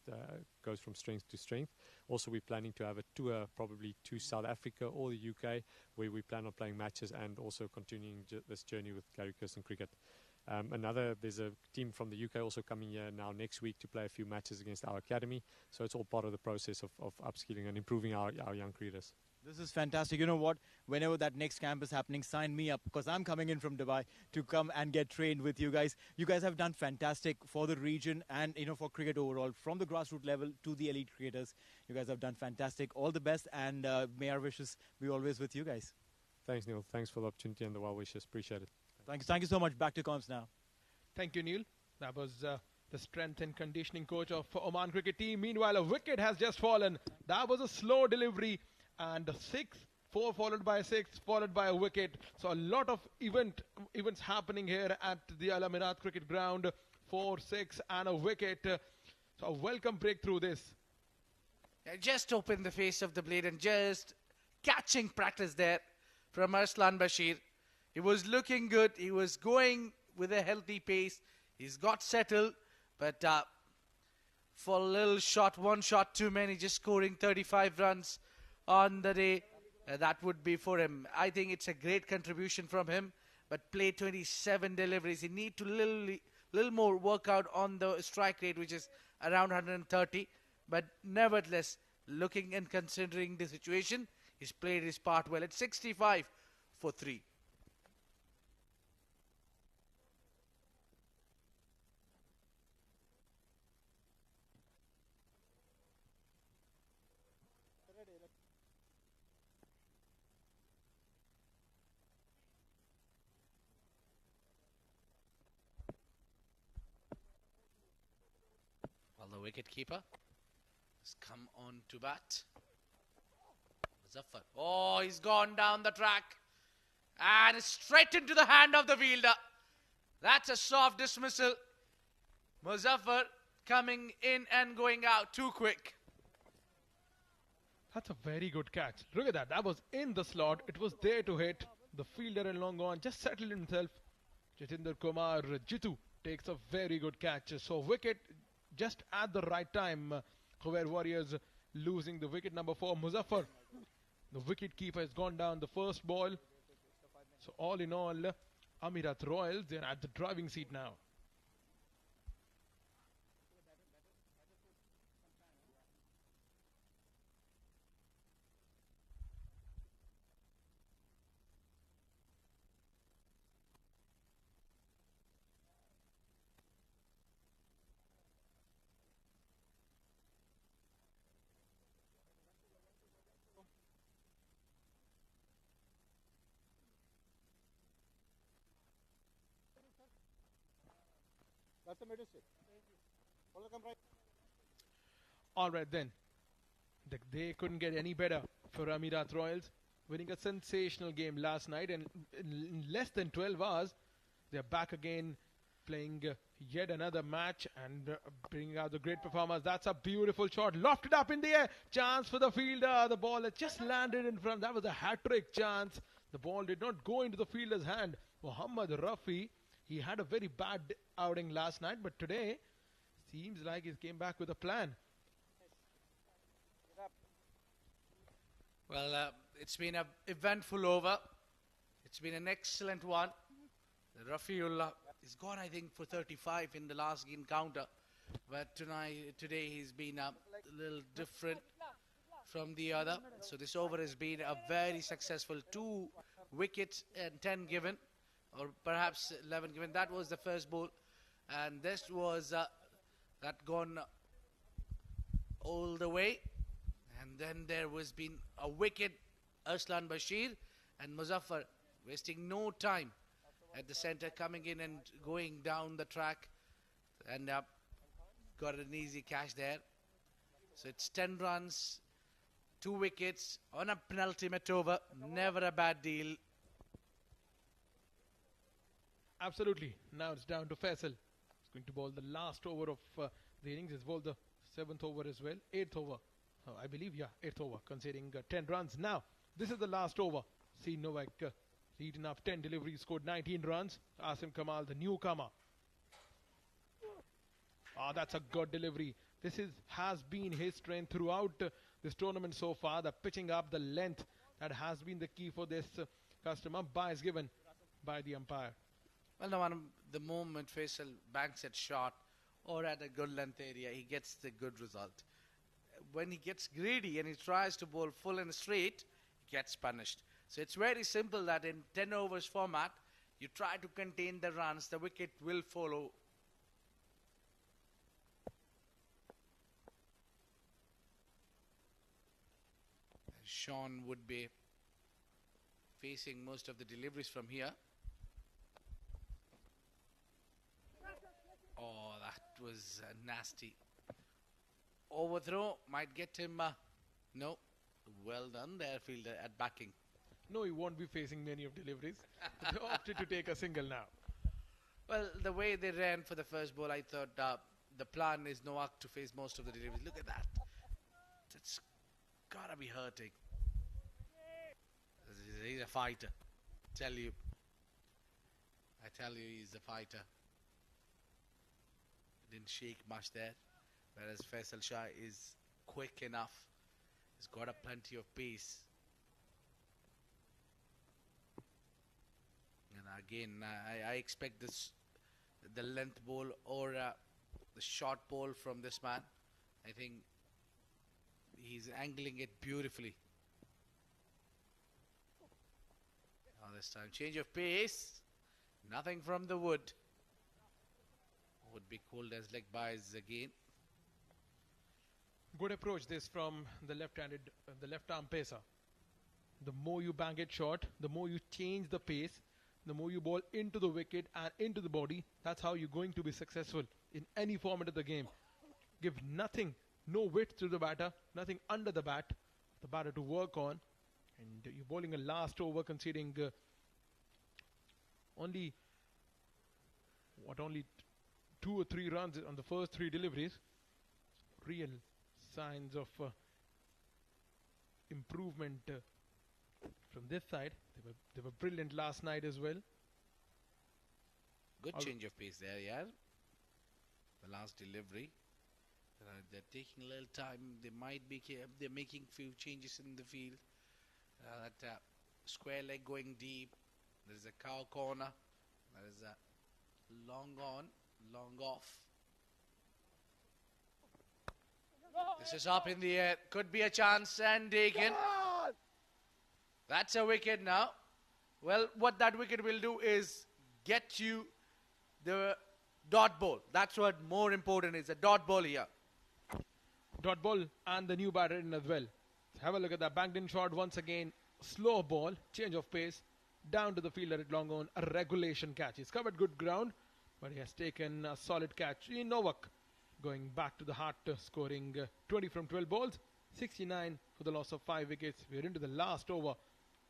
goes from strength to strength. Also, we're planning to have a tour probably to South Africa or the UK, where we plan on playing matches and also continuing this journey with Gary Kirsten Cricket. There's a team from the UK also coming here now next week to play a few matches against our academy. So it's all part of the process of upskilling and improving our young cricketers. This is fantastic. You know what? Whenever that next camp is happening, sign me up, because I'm coming in from Dubai to come and get trained with you guys. You guys have done fantastic for the region and, you know, for cricket overall, from the grassroots level to the elite cricketers. You guys have done fantastic. All the best, and may our wishes be always with you guys. Thanks, Neil. Thanks for the opportunity and the well wishes. Appreciate it. Thank you so much. Back to comms now. Thank you, Neil. That was the strength and conditioning coach of Oman cricket team. Meanwhile, a wicket has just fallen. That was a slow delivery, and a 6, 4 followed by a 6, followed by a wicket. So a lot of events happening here at the Amerat cricket ground. 4, 6 and a wicket. So a welcome breakthrough this. Just open the face of the blade and just catching practice there from Arslan Bashir. He was looking good. He was going with a healthy pace. He's got settled, but for a little shot, one shot too many, just scoring 35 runs on the day, that would be for him. I think it's a great contribution from him, but play 27 deliveries. He need to little more work out on the strike rate, which is around 130. But nevertheless, looking and considering the situation, he's played his part well. It's 65 for 3. Well, the wicket-keeper has come on to bat. Muzaffar. Oh, he's gone down the track. And straight into the hand of the fielder. That's a soft dismissal. Muzaffar coming in and going out too quick. That's a very good catch. Look at that. That was in the slot. It was there to hit. The fielder in long on just settled himself. Jatinder Kumar Jitu takes a very good catch. So wicket just at the right time. Khuwair Warriors losing the wicket number 4. Muzaffar, the wicket keeper, has gone down the first ball. So all in all, Amerat Royals, they're at the driving seat now. That's the middle stick. Come right. All right then. They couldn't get any better for Amerat Royals, winning a sensational game last night, and in less than 12 hours, they're back again playing yet another match and bringing out the great performance. That's a beautiful shot, lofted up in the air. Chance for the fielder. The ball had just landed in front. That was a hat-trick chance. The ball did not go into the fielder's hand. Muhammad Rafi, he had a very bad outing last night, but today seems like he came back with a plan. Well, it's been an eventful over. It's been an excellent one. Rafiullah has gone, I think, for 35 in the last encounter. But today he's been a little different from the other. So this over has been a very successful 2 wickets and 10 given, or perhaps 11 given. That was the first ball. And this was that gone all the way. And then there was been a wicket, Arslan Bashir and Muzaffar wasting no time at the centre, coming in and going down the track, and got an easy catch there. So it's 10 runs, 2 wickets on a penultimate over. Never a bad deal. Absolutely. Now it's down to Faisal. He's going to bowl the last over of the innings. He's bowled the 7th over as well. 8th over. I believe, yeah, 8th over, conceding 10 runs. Now, this is the last over. See Novak eaten up 10 deliveries, scored 19 runs. Asim Kamal, the newcomer. That's a good delivery. This has been his strength throughout this tournament so far. The pitching up, the length, that has been the key for this customer. Bye is given by the umpire. Well, now, the moment Faisal banks it short or at a good length area, he gets the good result. When he gets greedy and he tries to bowl full and straight, he gets punished. So it's very simple that in 10 overs format, you try to contain the runs, the wicket will follow. Sean would be facing most of the deliveries from here. Oh, that was nasty. Overthrow might get him. No. Well done there, fielder, at backing. No, he won't be facing many of deliveries. They opted to take a single now. Well, the way they ran for the first ball, I thought the plan is Novak to face most of the deliveries. Look at that. That's gotta be hurting. He's a fighter. I tell you, he's a fighter. Didn't shake much there. Whereas Faisal Shah is quick enough. He's got a plenty of pace. And again, I expect the length ball or the short ball from this man. I think he's angling it beautifully. Now this time, change of pace. Nothing from the wood. Would be called as leg byes again. Good approach this from the left-handed, the left-arm pacer. The more you bang it short, the more you change the pace, the more you bowl into the wicket and into the body. That's how you're going to be successful in any format of the game. Give nothing, no width to the batter, nothing under the bat, the batter to work on. And you're bowling a last over, conceding only 2 or 3 runs on the first 3 deliveries. Real signs of improvement from this side. They were brilliant last night as well. Good change of pace there, yeah. The last delivery. They're taking a little time. They're making few changes in the field. That square leg going deep. There's a cow corner. There's a long on, long off. This is up in the air. Could be a chance and taken. That's a wicket now. Well, what that wicket will do is get you the dot ball. That's what more important is, a dot ball here. Dot ball and the new batter in as well. Have a look at that. Banged in shot once again. Slow ball, change of pace. Down to the fielder at long on. A regulation catch. He's covered good ground, but he has taken a solid catch. Novak going back to the heart, scoring 20 from 12 balls. 69 for the loss of 5 wickets. We're into the last over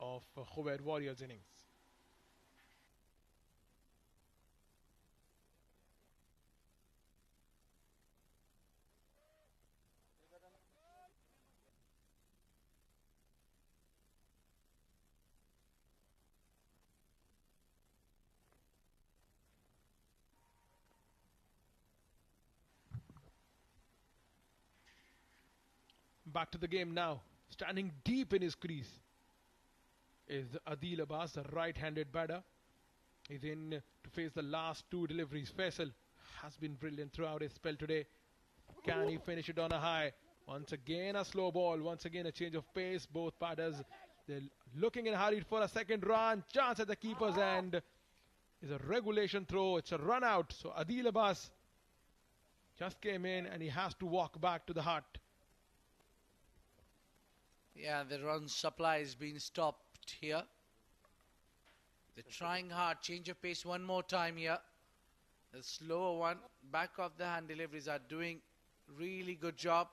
of Khuwair Warriors innings. Back to the game now. Standing deep in his crease is Adil Abbas, a right-handed batter. He's in to face the last two deliveries. Faisal has been brilliant throughout his spell today. Can he finish it on a high? Once again a slow ball. Once again a change of pace. Both batters, they're looking in a hurry for a second run. Chance at the keeper's end. It's a regulation throw. It's a run out. So Adil Abbas just came in and he has to walk back to the hut. Yeah, the run supply is being stopped here. They're trying hard. Change of pace one more time here. The slower one. Back of the hand deliveries are doing really good job.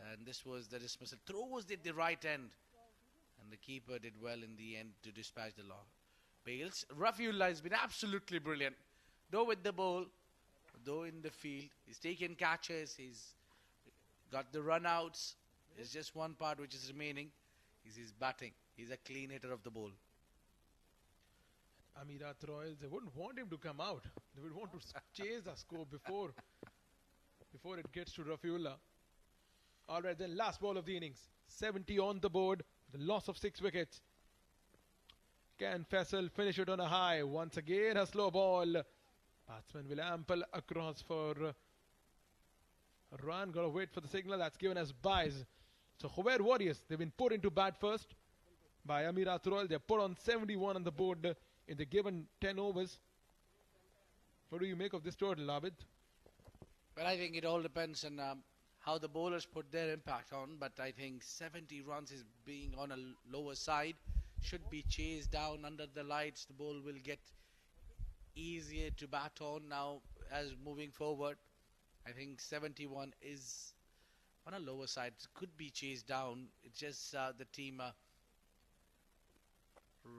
And this was the dismissal. Throw was at the right end. And the keeper did well in the end to dispatch the bails. Rafiullah has been absolutely brilliant. Though with the ball, though in the field. He's taken catches. He's got the run outs. There's just one part which is remaining. Is his batting. He's a clean hitter of the ball. Amerat Royals, they wouldn't want him to come out. They would want to chase the score before it gets to Rafiullah. Alright, then last ball of the innings. 70 on the board. The loss of 6 wickets. Can Faisal finish it on a high? Once again a slow ball. Batsman will ample across for a run. Gotta wait for the signal. That's given as buys. So Khuwair Warriors, they've been put into bat first by Amerat Royal. They're put on 71 on the board in the given 10 overs. What do you make of this total, Labid? Well, I think it all depends on how the bowlers put their impact on. But I think 70 runs is being on a lower side. Should be chased down under the lights. The ball will get easier to bat on now as moving forward. I think 71 is on a lower side. It could be chased down. It's just the team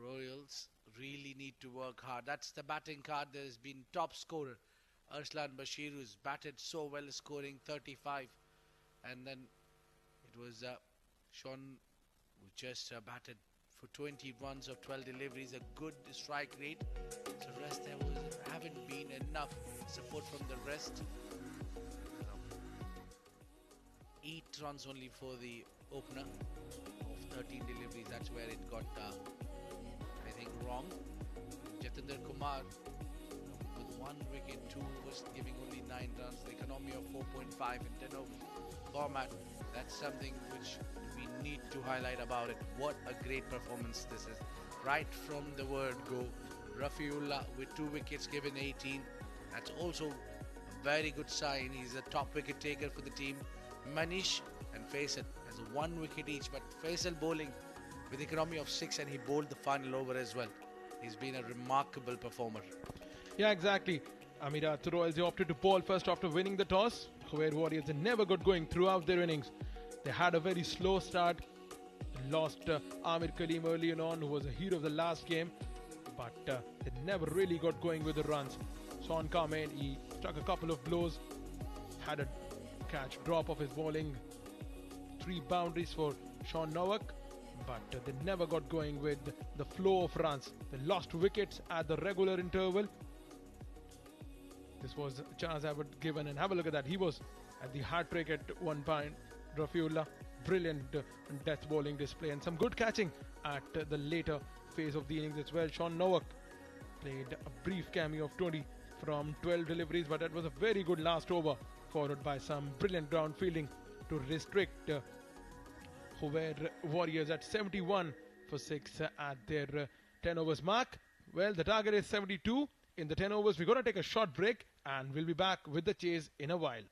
Royals really need to work hard. That's the batting card. There has been top scorer Arslan Bashir, who's batted so well, scoring 35. And then it was Sean, who just batted for 20 runs of 12 deliveries, a good strike rate. So rest haven't been enough support from the rest. 8 runs only for the opener of 13 deliveries. That's where it got, I think, wrong. Jatinder Kumar with 1 wicket, 2 was giving only 9 runs. The economy of 4.5 in 10 over format. That's something which we need to highlight about it. What a great performance this is. Right from the word go. Rafiullah with 2 wickets given 18. That's also a very good sign. He's a top wicket taker for the team. Manish and Faisal has 1 wicket each, but Faisal bowling with economy of 6 and he bowled the final over as well. He's been a remarkable performer. Yeah, exactly. Amerat Royals, they opted to bowl first after winning the toss. Khuwair Warriors, they never got going throughout their innings. They had a very slow start. Lost Amir Kaleem early on, who was a hero of the last game. But they never really got going with the runs. Sean came in, he struck a couple of blows. Had a catch drop of his bowling. 3 boundaries for Sean Nowak. But they never got going with the flow of runs. They lost wickets at the regular interval. This was Chaz Abbott given, and have a look at that. He was at the heart break at one point. Rafiullah, brilliant death bowling display and some good catching at the later phase of the innings as well. Sean Nowak played a brief cameo of 20 from 12 deliveries, but that was a very good last over, followed by some brilliant ground fielding to restrict Khuwair Warriors at 71 for 6 at their 10 overs mark. Well, the target is 72 in the 10 overs. We're going to take a short break and we'll be back with the chase in a while.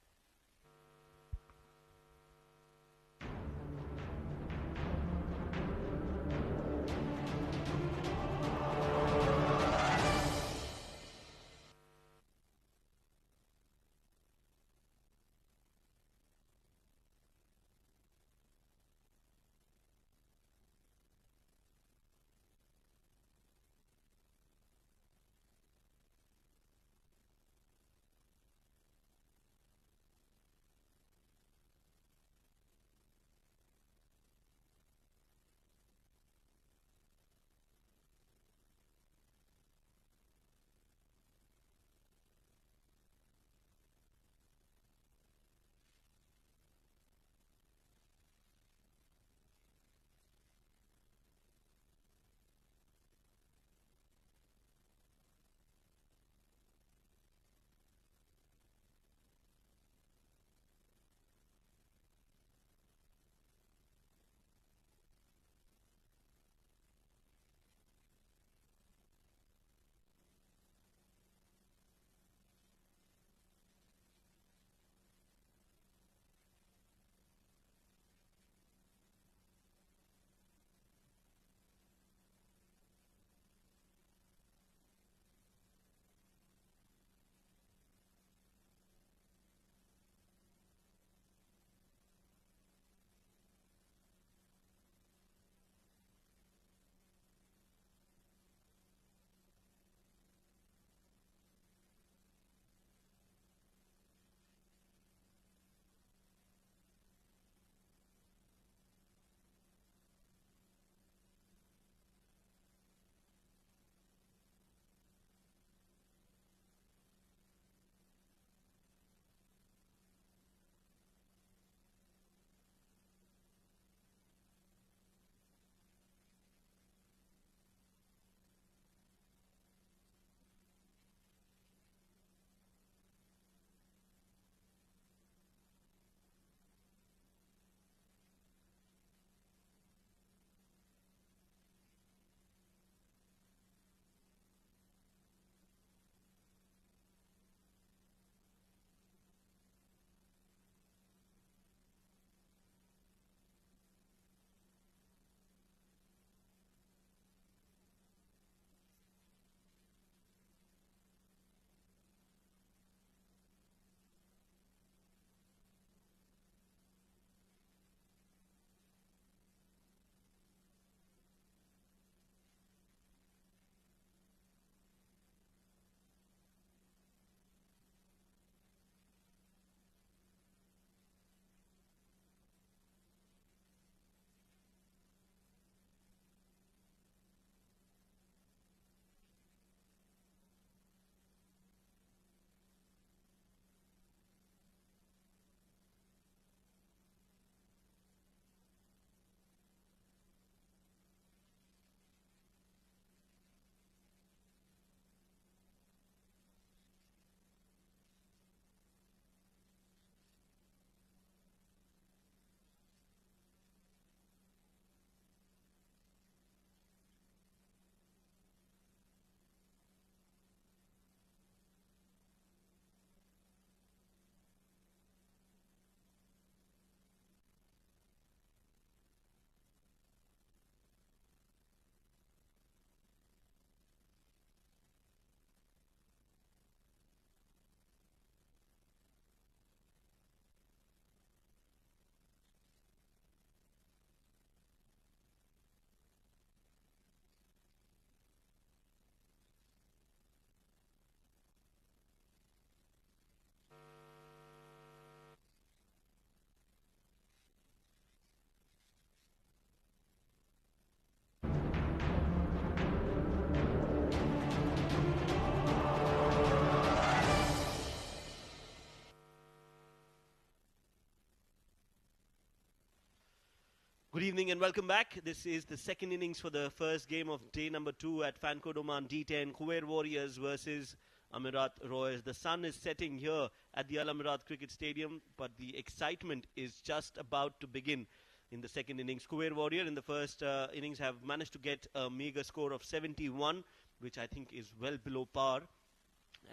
Good evening and welcome back. This is the second innings for the first game of day number 2 at Fancode Oman D10. Khuwair Warriors versus Amerat Royals. The sun is setting here at the Al Amerat Cricket Stadium, but the excitement is just about to begin in the second innings. Khuwair Warrior in the first innings have managed to get a meager score of 71, which I think is well below par.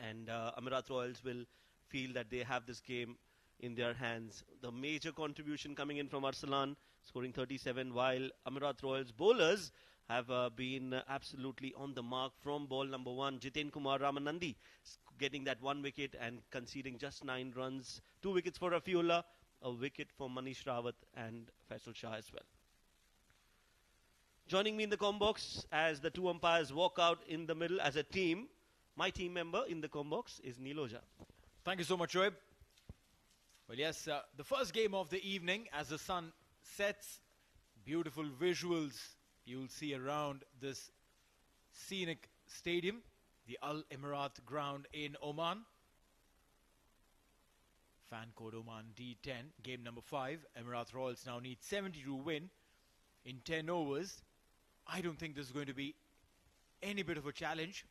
And Amerat Royals will feel that they have this game in their hands. The major contribution coming in from Arsalan, scoring 37, while Amerat Royals bowlers have been absolutely on the mark from ball number 1. Jiten Kumar Ramanandi getting that 1 wicket and conceding just 9 runs. 2 wickets for Rafiullah, a wicket for Manish Rawat and Faisal Shah as well. Joining me in the comm box as the 2 umpires walk out in the middle as a team, my team member in the comm box is Niloja. Thank you so much, Shoaib. Well, yes, the first game of the evening as the sun sets. Beautiful visuals you'll see around this scenic stadium, the Al Emirat ground in Oman. Fan code Oman D10, game number 5. Emirat Royals now need 70 to win in 10 overs. I don't think this is going to be any bit of a challenge.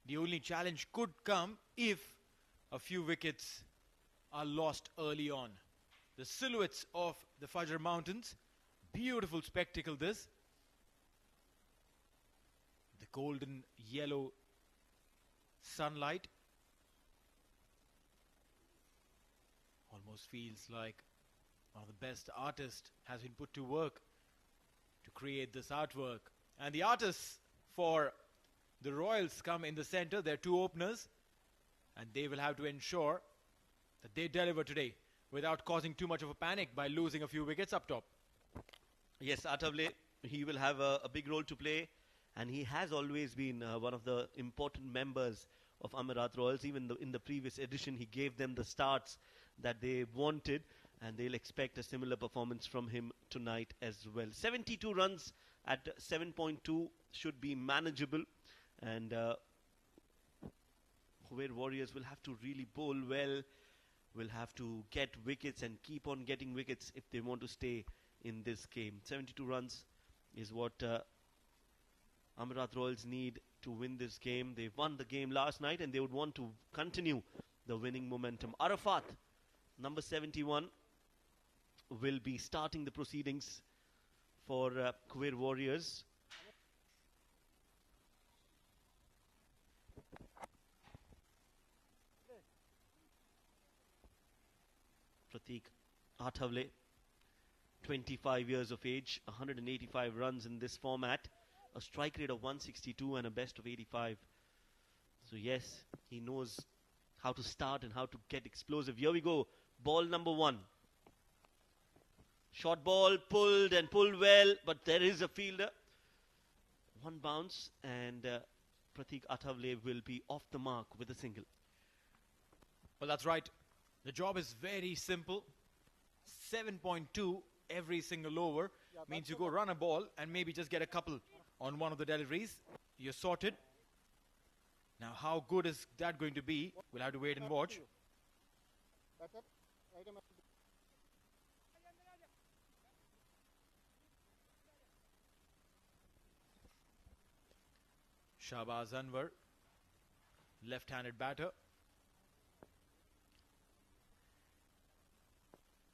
The only challenge could come if a few wickets are lost early on. The silhouettes of the Fajr Mountains, beautiful spectacle this. The golden yellow sunlight almost feels like one of the best artists has been put to work to create this artwork. And the artists for the Royals come in the center. They're 2 openers, and they will have to ensure that they deliver today without causing too much of a panic by losing a few wickets up top. Yes, Atavle, he will have a big role to play, and he has always been one of the important members of Amerat Royals. Even in the previous edition, he gave them the starts that they wanted, and they'll expect a similar performance from him tonight as well. 72 runs at 7.2 should be manageable, and Khuwair Warriors will have to really bowl well, will have to get wickets and keep on getting wickets if they want to stay in this game. 72 runs is what Amerat Royals need to win this game. They won the game last night and they would want to continue the winning momentum. Arafat, number 71, will be starting the proceedings for Khuwair Warriors. Pratik Athavle, 25 years of age, 185 runs in this format, a strike rate of 162 and a best of 85. So yes, he knows how to start and how to get explosive. Here we go, ball number 1. Short ball, pulled and pulled well, but there is a fielder. 1 bounce and Pratik Athavle will be off the mark with a single. Well, that's right. The job is very simple. 7.2 every single over means you go run a ball and maybe just get a couple on one of the deliveries. You're sorted. Now, how good is that going to be? We'll have to wait and watch. Shahbaz Anwar, left-handed batter.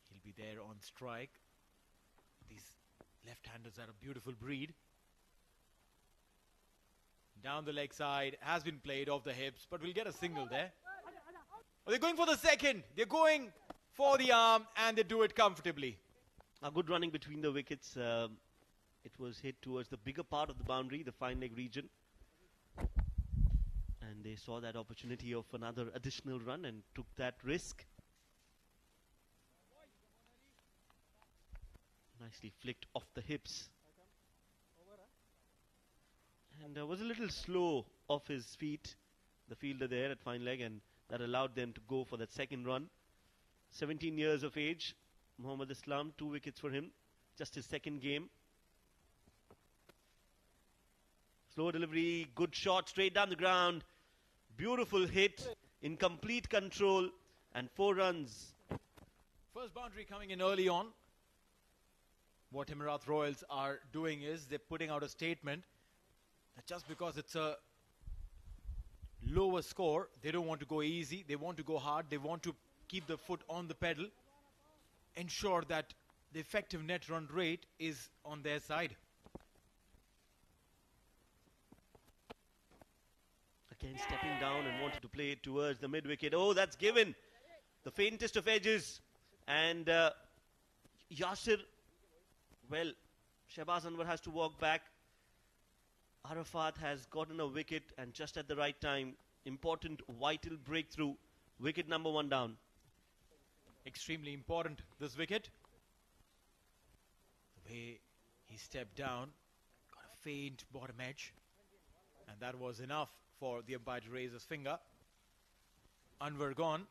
He'll be there on strike. These left-handers are a beautiful breed. Down the leg side, has been played off the hips, but we'll get a single there. Oh, they're going for the second. They're going for the arm, and they do it comfortably. A good running between the wickets. It was hit towards the bigger part of the boundary, the fine leg region. And they saw that opportunity of another additional run and took that risk. Nicely flicked off the hips. And was a little slow off his feet, the fielder there at fine leg, and that allowed them to go for that second run. 17 years of age, Muhammad Islam, 2 wickets for him, just his second game. Slow delivery, good shot, straight down the ground. Beautiful hit, in complete control, and 4 runs. First boundary coming in early on. What Amerat Royals are doing is they're putting out a statement that just because it's a lower score, they don't want to go easy, they want to go hard, they want to keep the foot on the pedal, ensure that the effective net run rate is on their side. Again stepping down and wanted to play it towards the mid-wicket. Oh, that's given. The faintest of edges. And Yasir, well, Shehbaz Anwar has to walk back. Arafat has gotten a wicket, and just at the right time, important, vital breakthrough. Wicket number 1 down. Extremely important, this wicket. The way he stepped down, got a faint bottom edge, and that was enough for the umpire to raise his finger. Anwar gone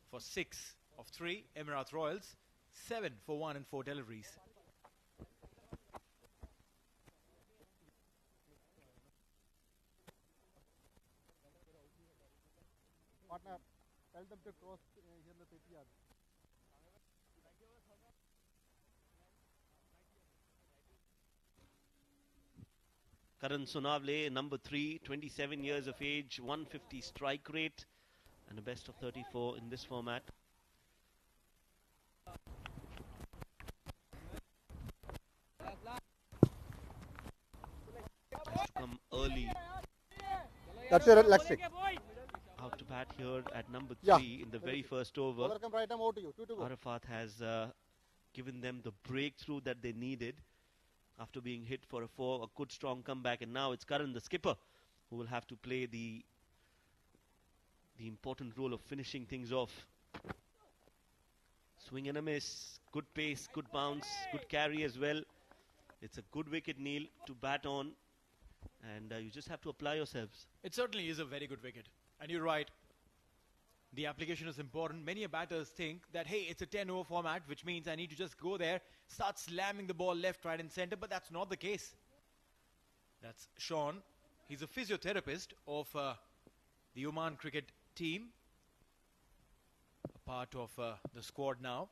for 6 of 3. Amerat Royals 7 for 1 and 4 deliveries. Partner, tell them to cross here in the 30 yards. Karan Sonavle, number 3, 27 years of age, 150 strike rate, and a best of 34 in this format. Has to come early. That's your elastic. Out to bat here at number 3 Yeah. in the very first over. Over come right arm out to you. 2 to go. Arafat has given them the breakthrough that they needed after being hit for a good strong comeback, and now it's Karan, the skipper, who will have to play the important role of finishing things off. Swing and a miss, good pace, good bounce, good carry as well. It's a good wicket, Neil, to bat on, and you just have to apply yourselves. It certainly is a very good wicket. And you're right, the application is important. Many batters think that, hey, it's a 10-over format, which means I need to just go there, start slamming the ball left, right and center, but that's not the case. That's Sean. He's a physiotherapist of the Oman cricket team, a part of the squad now.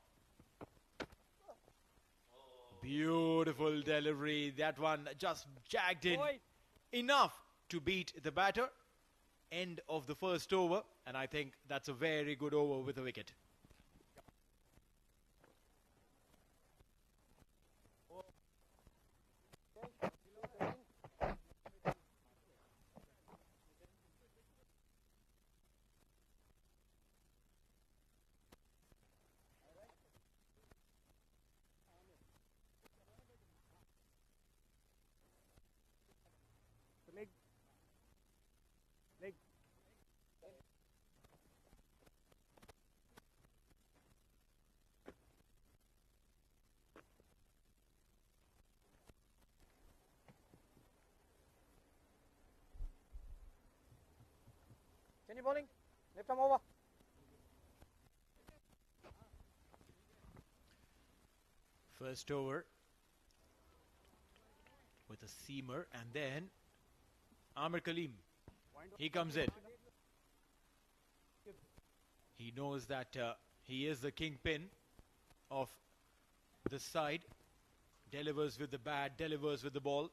Beautiful delivery. That one just jagged in enough to beat the batter. End of the first over, and I think that's a very good over with a wicket. Leg. Leg. Change bowling. Left arm over. First over with a seamer, and then Amir Kaleem. He comes in. He knows that he is the kingpin of the side. Delivers with the bat, delivers with the ball.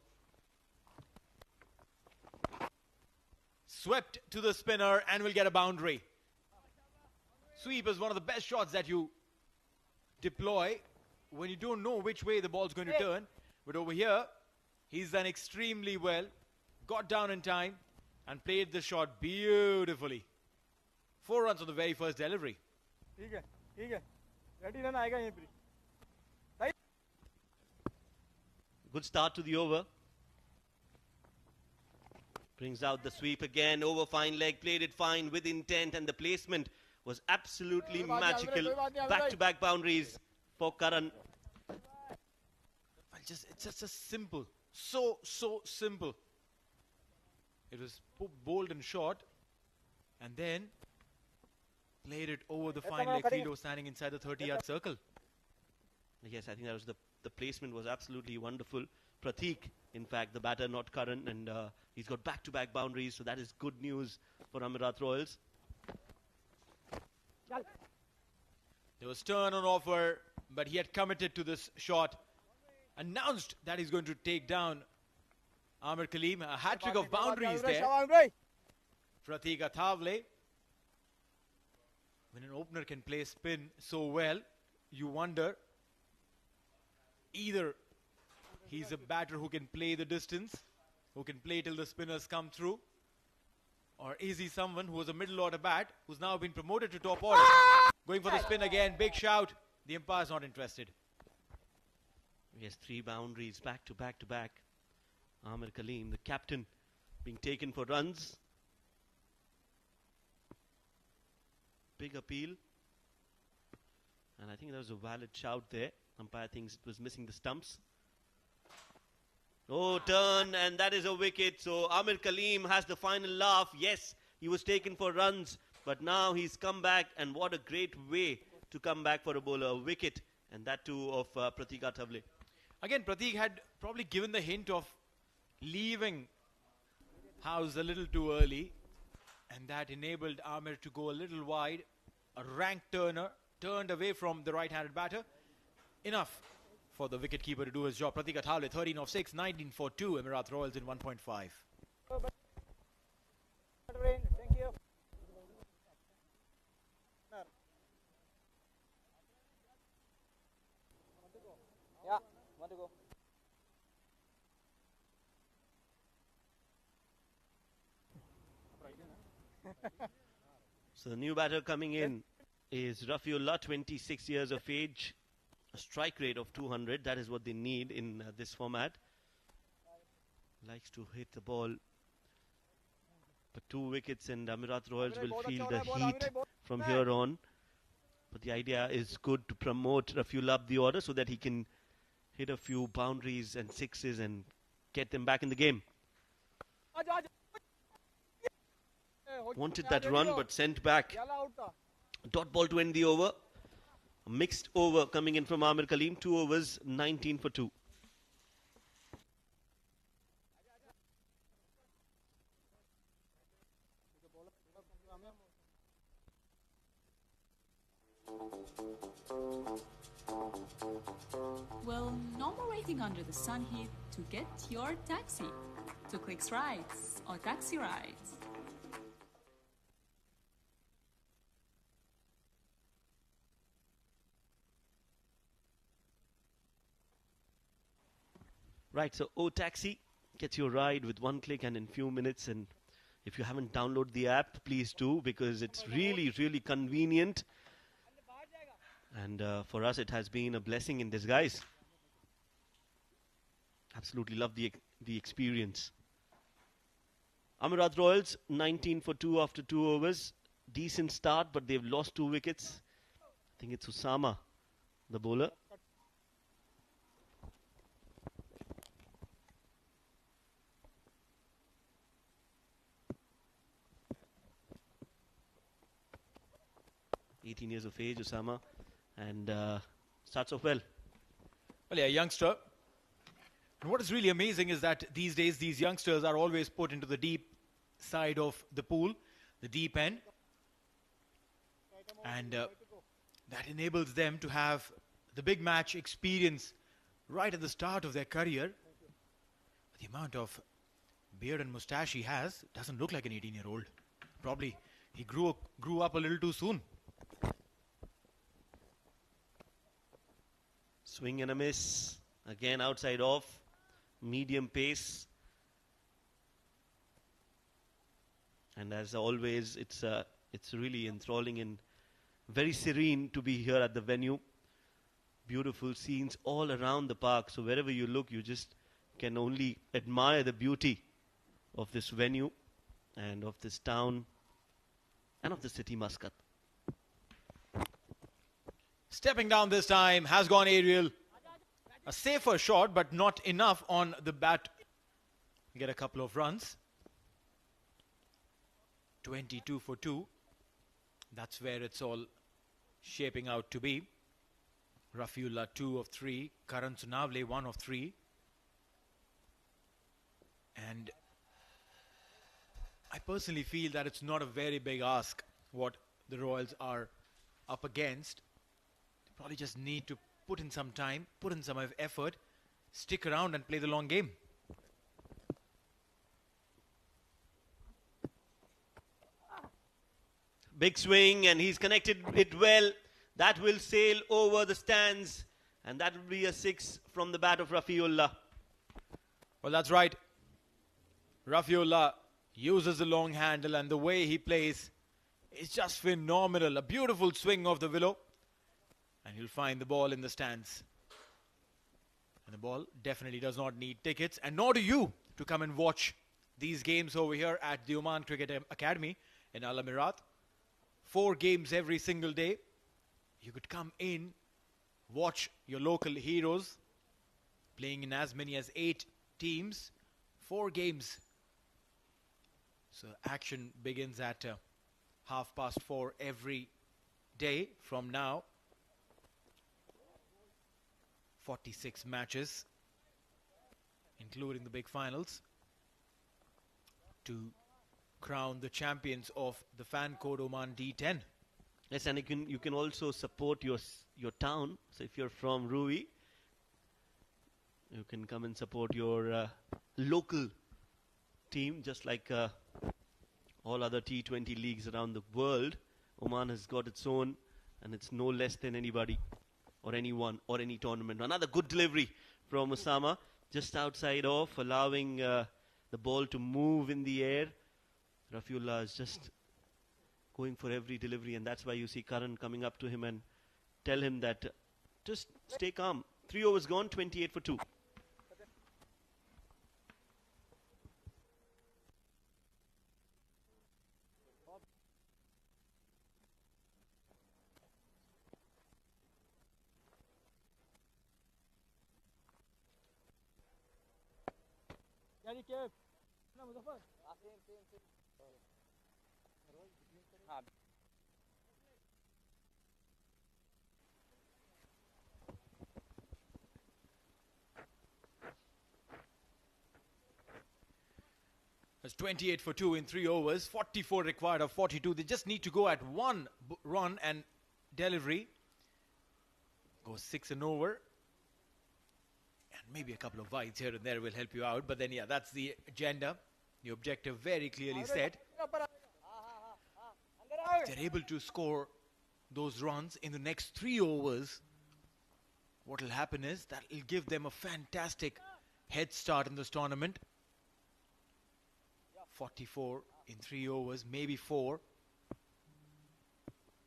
Swept to the spinner and will get a boundary. Sweep is one of the best shots that you deploy when you don't know which way the ball's going to turn. But over here, he's done extremely well. Got down in time and played the shot beautifully. 4 runs on the very first delivery. ठीक है. Ready run आएगा यहीं पे. Good start to the over. Brings out the sweep again, over fine leg, played it fine with intent, and the placement was absolutely magical. Back-to-back boundaries for Karan. Well, it's just a simple, so simple. It was bold and short, and then played it over the fine leg fielder standing inside the 30-yard circle. Yes, I think that was the placement was absolutely wonderful. Prateek, in fact, the batter, not Karan, and he's got back-to-back boundaries, so that is good news for Amerat Royals. There was turn on offer, but he had committed to this shot. announced that he's going to take down Amir Kaleem. A hat-trick of boundaries there. Pratik Athavale. When an opener can play spin so well, you wonder either he's a batter who can play the distance, who can play till the spinners come through, or is he someone who was a middle order bat who's now been promoted to top order? Going for the spin again, big shout. The umpire's not interested. He has 3 boundaries back to back to back. Amir Kaleem, the captain, being taken for runs. Big appeal. And I think there was a valid shout there. Umpire thinks it was missing the stumps. Oh, turn, and that is a wicket. So Amir Kaleem has the final laugh. Yes, he was taken for runs, but now he's come back, and what a great way to come back for a bowler. A wicket, and that too of Pratik Athavale. Again, Pratik had probably given the hint of leaving house a little too early, and that enabled Amir to go a little wide. A rank turner, turned away from the right-handed batter. Enough for the wicketkeeper to do his job. Pratik Athavale, 13 of 6, 19 for 2. Amerat Royals in 1.5. Thank you. Yeah, want to go. So the new batter coming in is Rafiullah, 26 years of age. A strike rate of 200. That is what they need in this format. Likes to hit the ball. But 2 wickets and Amerat Royals will feel the heat from here on. But the idea is good to promote Rafiullah up the order so that he can hit a few boundaries and sixes and get them back in the game. Wanted that run but sent back. Dot ball to end the over. A mixed over coming in from Amir Kaleem. 2 overs, 19 for 2. Well, no more waiting under the sun here to get your taxi to Clicks Rides or Taxi Rides. Right, so O Taxi gets your ride with 1 click and in few minutes. And if you haven't downloaded the app, please do, because it's really, really convenient. And for us, it has been a blessing in disguise. Absolutely love the experience. Amerat Royals, 19 for 2 after 2 overs. Decent start, but they've lost 2 wickets. I think it's Usama, the bowler. Years of age, Usama, and starts off well. Well, yeah, youngster. And what is really amazing is that these days these youngsters are always put into the deep side of the pool, the deep end, and that enables them to have the big match experience right at the start of their career. The amount of beard and moustache he has doesn't look like an 18-year-old. Probably he grew up a little too soon. Swing and a miss. Again outside off. Medium pace. And as always, it's really enthralling and very serene to be here at the venue. Beautiful scenes all around the park. So wherever you look, you just can only admire the beauty of this venue and of this town and of the city Muscat. Stepping down this time has gone aerial. A safer shot, but not enough on the bat. Get a couple of runs. 22 for 2. That's where it's all shaping out to be. Rafiullah 2 of 3. Karan Sunavle 1 of 3. And I personally feel that it's not a very big ask what the Royals are up against. Probably just need to put in some time, put in some effort, stick around and play the long game. Big swing, and he's connected it well. That will sail over the stands, and that will be a 6 from the bat of Rafiullah. Well, that's right. Rafiullah uses the long handle, and the way he plays is just phenomenal. A beautiful swing of the willow, and he'll find the ball in the stands. And the ball definitely does not need tickets, and nor do you, to come and watch these games over here at the Oman Cricket Academy in Al Amerat. 4 games every single day. You could come in, watch your local heroes playing in as many as 8 teams. 4 games. So action begins at 4:30 every day from now. 46 matches, including the big finals, to crown the champions of the fan code Oman D10. Yes, and you can also support your town. So if you're from Rui, you can come and support your local team, just like all other T20 leagues around the world. Oman has got its own, and it's no less than anybody or anyone or any tournament. Another good delivery from Osama, just outside off, allowing the ball to move in the air. Rafiullah is just going for every delivery, and that's why you see Karan coming up to him and tell him that just stay calm. 3 overs gone, 28 for 2. That's 28 for 2 in 3 overs. 44 required of 42. They just need to go at 1 run and delivery. Go 6 and over. And maybe a couple of wides here and there will help you out. But then, yeah, that's the agenda. The objective very clearly set. If they're able to score those runs in the next 3 overs, what will happen is that will give them a fantastic head start in this tournament. 44 in 3 overs, maybe 4.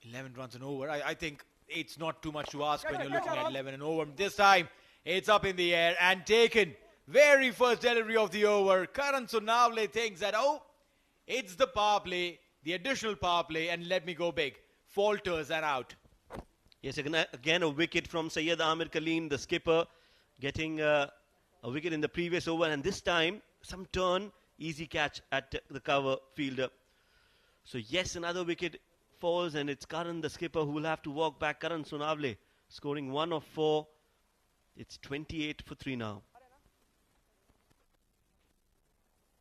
11 runs and over. I think it's not too much to ask when you're looking at 11 and over. This time, it's up in the air and taken. Very first delivery of the over. Karan Sonavle thinks that, oh, it's the power play, the additional power play, and let me go big. Falters and out. Yes, again a wicket from Syed Amir Kaleem, the skipper, getting a wicket in the previous over, and this time some turn, easy catch at the cover fielder. So yes, another wicket falls, and it's Karan, the skipper, who will have to walk back. Karan Sonavle scoring 1 of 4. It's 28 for 3 now.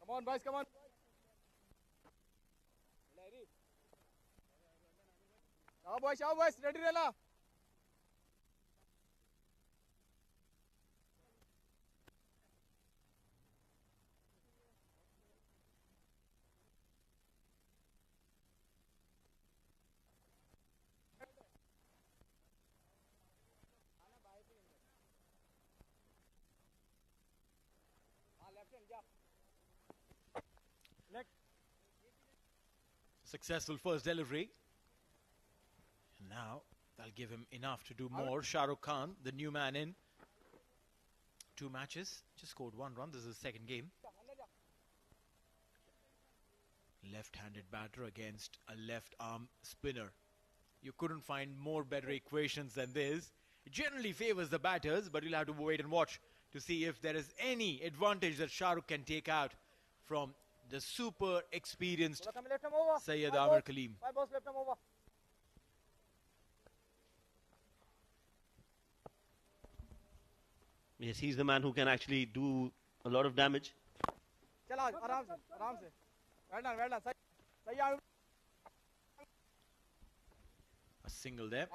Come on, boys, come on. Show boys, ready, Rela. Successful first delivery. And now that'll give him enough to do more. Shah Rukh Khan, the new man in. 2 matches, just scored 1 run. This is his second game. Left-handed batter against a left-arm spinner. You couldn't find more better equations than this. It generally favors the batters, but you'll have to wait and watch to see if there is any advantage that Shah Rukh can take out from the super experienced Syed Amir Kaleem. Yes, he's the man who can actually do a lot of damage. A single there.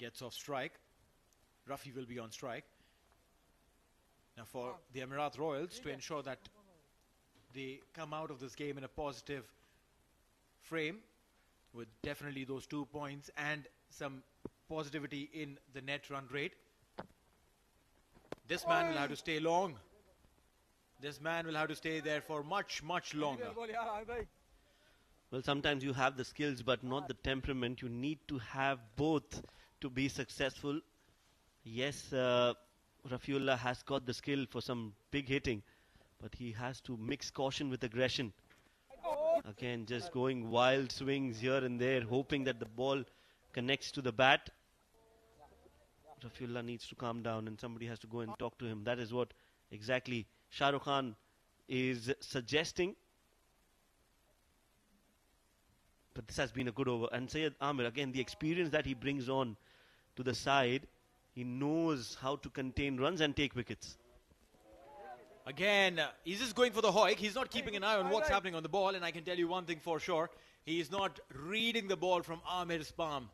Gets off strike. Rafi will be on strike. Now for the Amerat Royals, to ensure that they come out of this game in a positive frame, with definitely those 2 points and some positivity in the net run rate. This man will have to stay long. This man will have to stay there for much, much longer. Well, sometimes you have the skills but not the temperament. You need to have both to be successful. Yes, Rafiullah has got the skill for some big hitting, but he has to mix caution with aggression. Again, just going wild swings here and there, hoping that the ball connects to the bat. Rafiullah needs to calm down and somebody has to go and talk to him. That is what exactly Shah Rukh Khan is suggesting. But this has been a good over. And Syed Amir, again, the experience that he brings on to the side, he knows how to contain runs and take wickets. Again, he's just going for the hoik. He's not keeping an eye on what's happening on the ball. And I can tell you one thing for sure. He is not reading the ball from Amir's palm.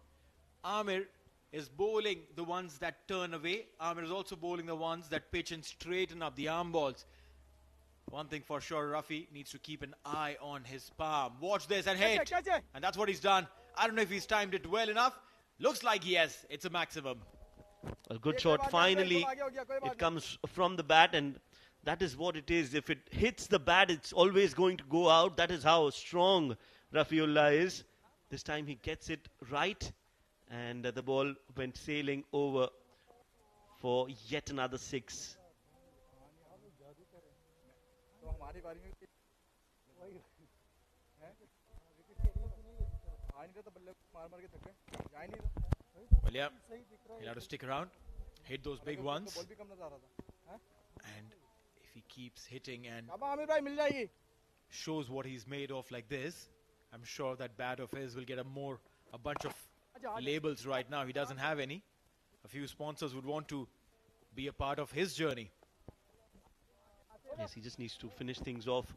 Amir is bowling the ones that turn away. Amir is also bowling the ones that pitch and straighten up the arm balls. One thing for sure, Rafi needs to keep an eye on his palm. Watch this and hit. And that's what he's done. I don't know if he's timed it well enough. Looks like yes, it's a maximum. A good shot. Finally, it comes from the bat, and that is what it is. If it hits the bat, it's always going to go out. That is how strong Rafiullah is. This time he gets it right, and the ball went sailing over for yet another 6. Well, yeah, he'll have to stick around, hit those big ones. And if he keeps hitting and shows what he's made of like this, I'm sure that bat of his will get a bunch of labels right now. He doesn't have any. A few sponsors would want to be a part of his journey. Yes, he just needs to finish things off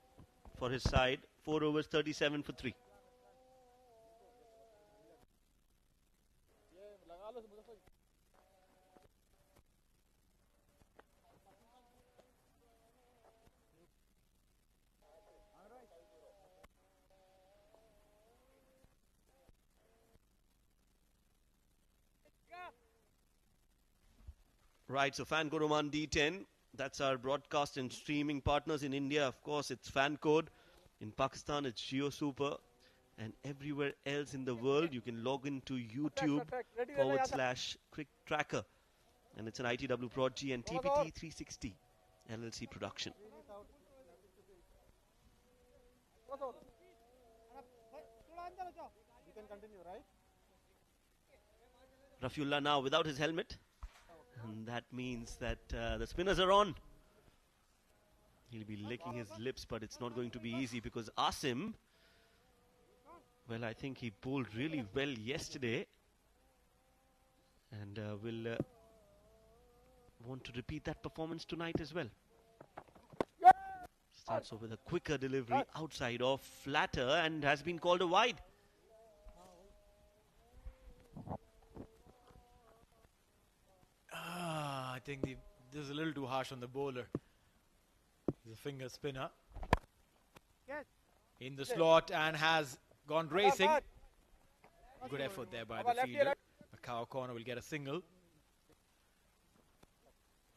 for his side. 4 overs, 37 for 3. Right, so Fan Code Oman D10. That's our broadcast and streaming partners. In India, of course, it's Fan Code. In Pakistan, it's Jio Super. And everywhere else in the world, you can log into YouTube /CricTracker. And it's an ITW Prod-G and TPT 360 LLC production. Rafiullah now without his helmet. And that means that the spinners are on. He'll be licking his lips, but it's not going to be easy because Asim, well, I think he bowled really well yesterday. And will want to repeat that performance tonight as well. Starts off with a quicker delivery outside off, flatter, and has been called a wide. I think this is a little too harsh on the bowler. He's a finger spinner. In the slot and has gone racing. Good effort there by the fielder. A cow corner will get a single.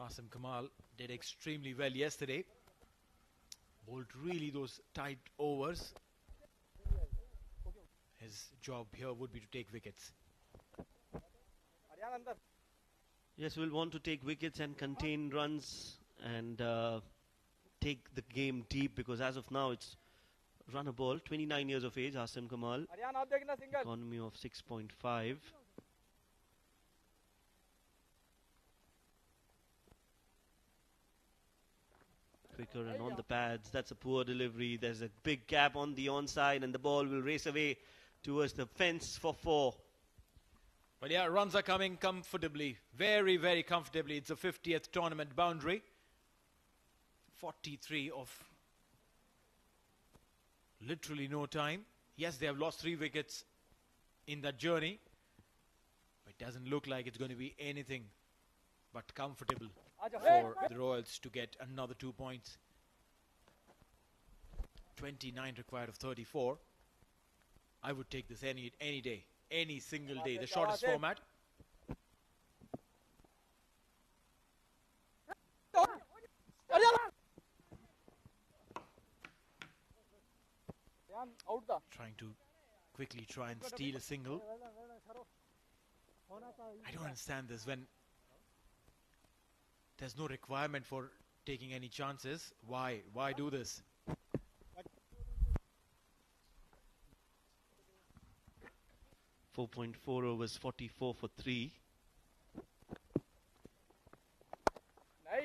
Asim Kamal did extremely well yesterday. Bowled really those tight overs. His job here would be to take wickets. Yes, we'll want to take wickets and contain runs and take the game deep, because as of now it's run a ball. 29 years of age, Asim Kamal. Economy of 6.5. Quicker and on the pads. That's a poor delivery. There's a big gap on the onside and the ball will race away towards the fence for 4. But yeah, runs are coming comfortably. Very, very comfortably. It's a 50th tournament boundary. 43 of literally no time. Yes, they have lost 3 wickets in that journey. But it doesn't look like it's going to be anything but comfortable. for the Royals to get another 2 points. 29 required of 34. I would take this any day, any single day. The shortest format. Trying to quickly try and steal a single. I don't understand this. When there's no requirement for taking any chances, why do this? .4 overs, 44 for 3.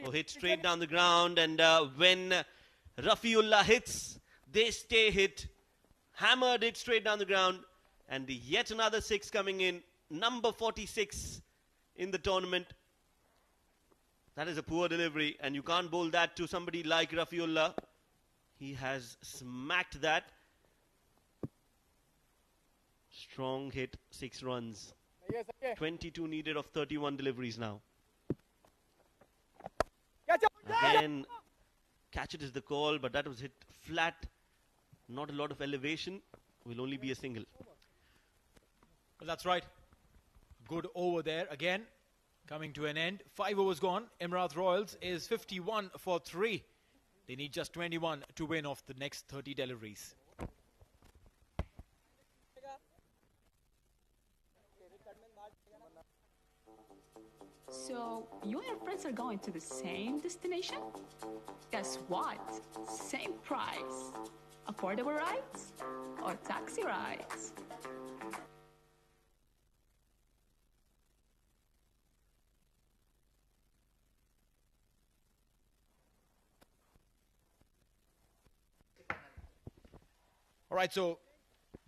Oh, hit straight down the ground, and when Rafiullah hits, they stay hit. Hammered it straight down the ground, and yet another 6 coming in. Number 46 in the tournament. That is a poor delivery, and you can't bowl that to somebody like Rafiullah. He has smacked that. Strong hit, 6 runs. 22 needed of 31 deliveries now. Again, catch it is the call, but that was hit flat. Not a lot of elevation. Will only be a single. Well, that's right. Good over there again. Coming to an end. 5 overs gone. Amerat Royals is 51 for 3. They need just 21 to win off the next 30 deliveries. So, you and your friends are going to the same destination? Guess what? Same price. Affordable rides or taxi rides? All right, so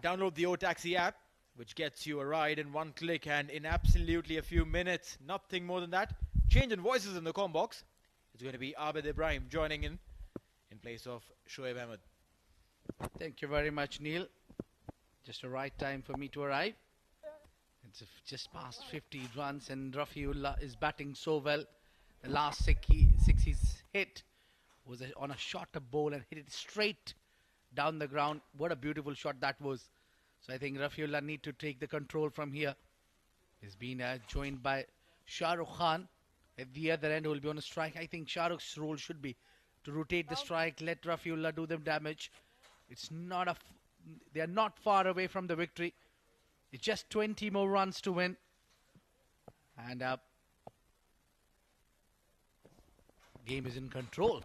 download the O-Taxi app, which gets you a ride in one click and in absolutely a few minutes. Nothing more than that. Change in voices in the comm box. It's going to be Abid Ibrahim joining in place of Shoaib Ahmed. Thank you very much, Neil. Just the right time for me to arrive. It's just past 50 runs, and Rafiullah is batting so well. The last six he's hit was on a shorter ball and hit it straight down the ground. What a beautiful shot that was. So I think Rafiullah need to take the control from here. He's been joined by Shah Rukh Khan at the other end, who will be on a strike. I think Shah Rukh's role should be to rotate the strike, let Rafiullah do them damage. It's not they are not far away from the victory. It's just 20 more runs to win. And game is in control.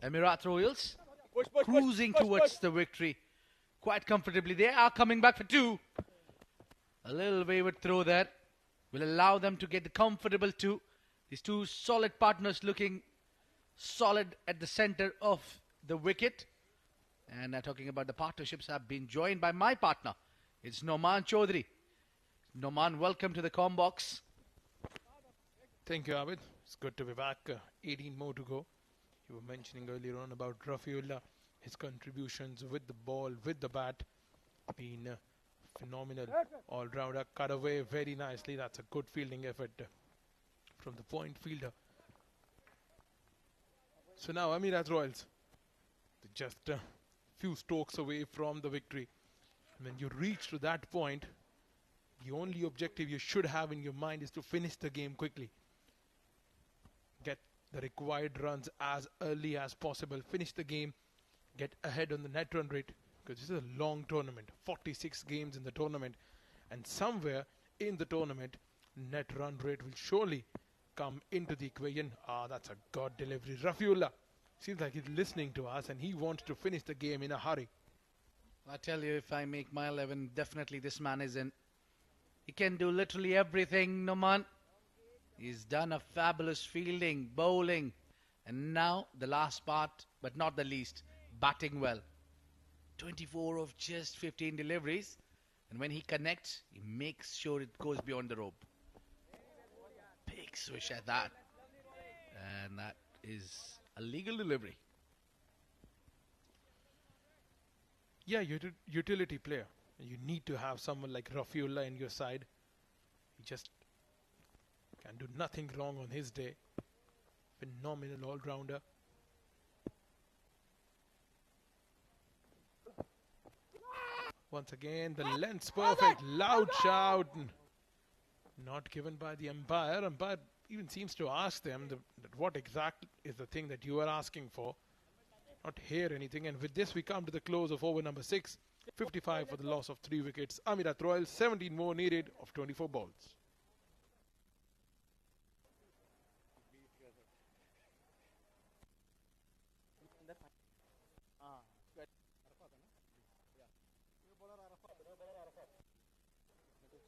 Amerat Royals cruising towards the victory quite comfortably. They are coming back for 2. A little wayward throw there will allow them to get the comfortable 2. These 2 solid partners looking solid at the center of the wicket. And talking about the partnerships, I've been joined by my partner. It's Noman Chaudhary. Noman, welcome to the comm box. Thank you, Abid. It's good to be back. 18 more to go. You were mentioning earlier on about Rafiullah. His contributions with the ball, with the bat, been phenomenal. All-rounder, cut away very nicely. That's a good fielding effort from the point fielder. So now Amerat Royals, just a few strokes away from the victory. When you reach to that point, the only objective you should have in your mind is to finish the game quickly. Get the required runs as early as possible. Finish the game. Get ahead on the net run rate, because this is a long tournament. 46 games in the tournament. And somewhere in the tournament, net run rate will surely come into the equation. That's a god delivery. Rafiullah seems like he's listening to us and he wants to finish the game in a hurry. I tell you, if I make my 11, definitely this man is in. He can do literally everything, Noman. He's done a fabulous fielding, bowling, and now the last part, but not the least, batting well. 24 of just 15 deliveries, and when he connects, he makes sure it goes beyond the rope. Big swish at that. And that is a legal delivery. Yeah, you're a utility player. You need to have someone like Rafiullah in your side. He just Can do nothing wrong on his day. Phenomenal all-rounder. Once again, the length's perfect. Loud shout. Not given by the umpire. Umpire even seems to ask them that what exactly is the thing that you are asking for. Not hear anything. And with this, we come to the close of over number 6. 55 for the loss of 3 wickets. Amerat Royal, 17 more needed of 24 balls.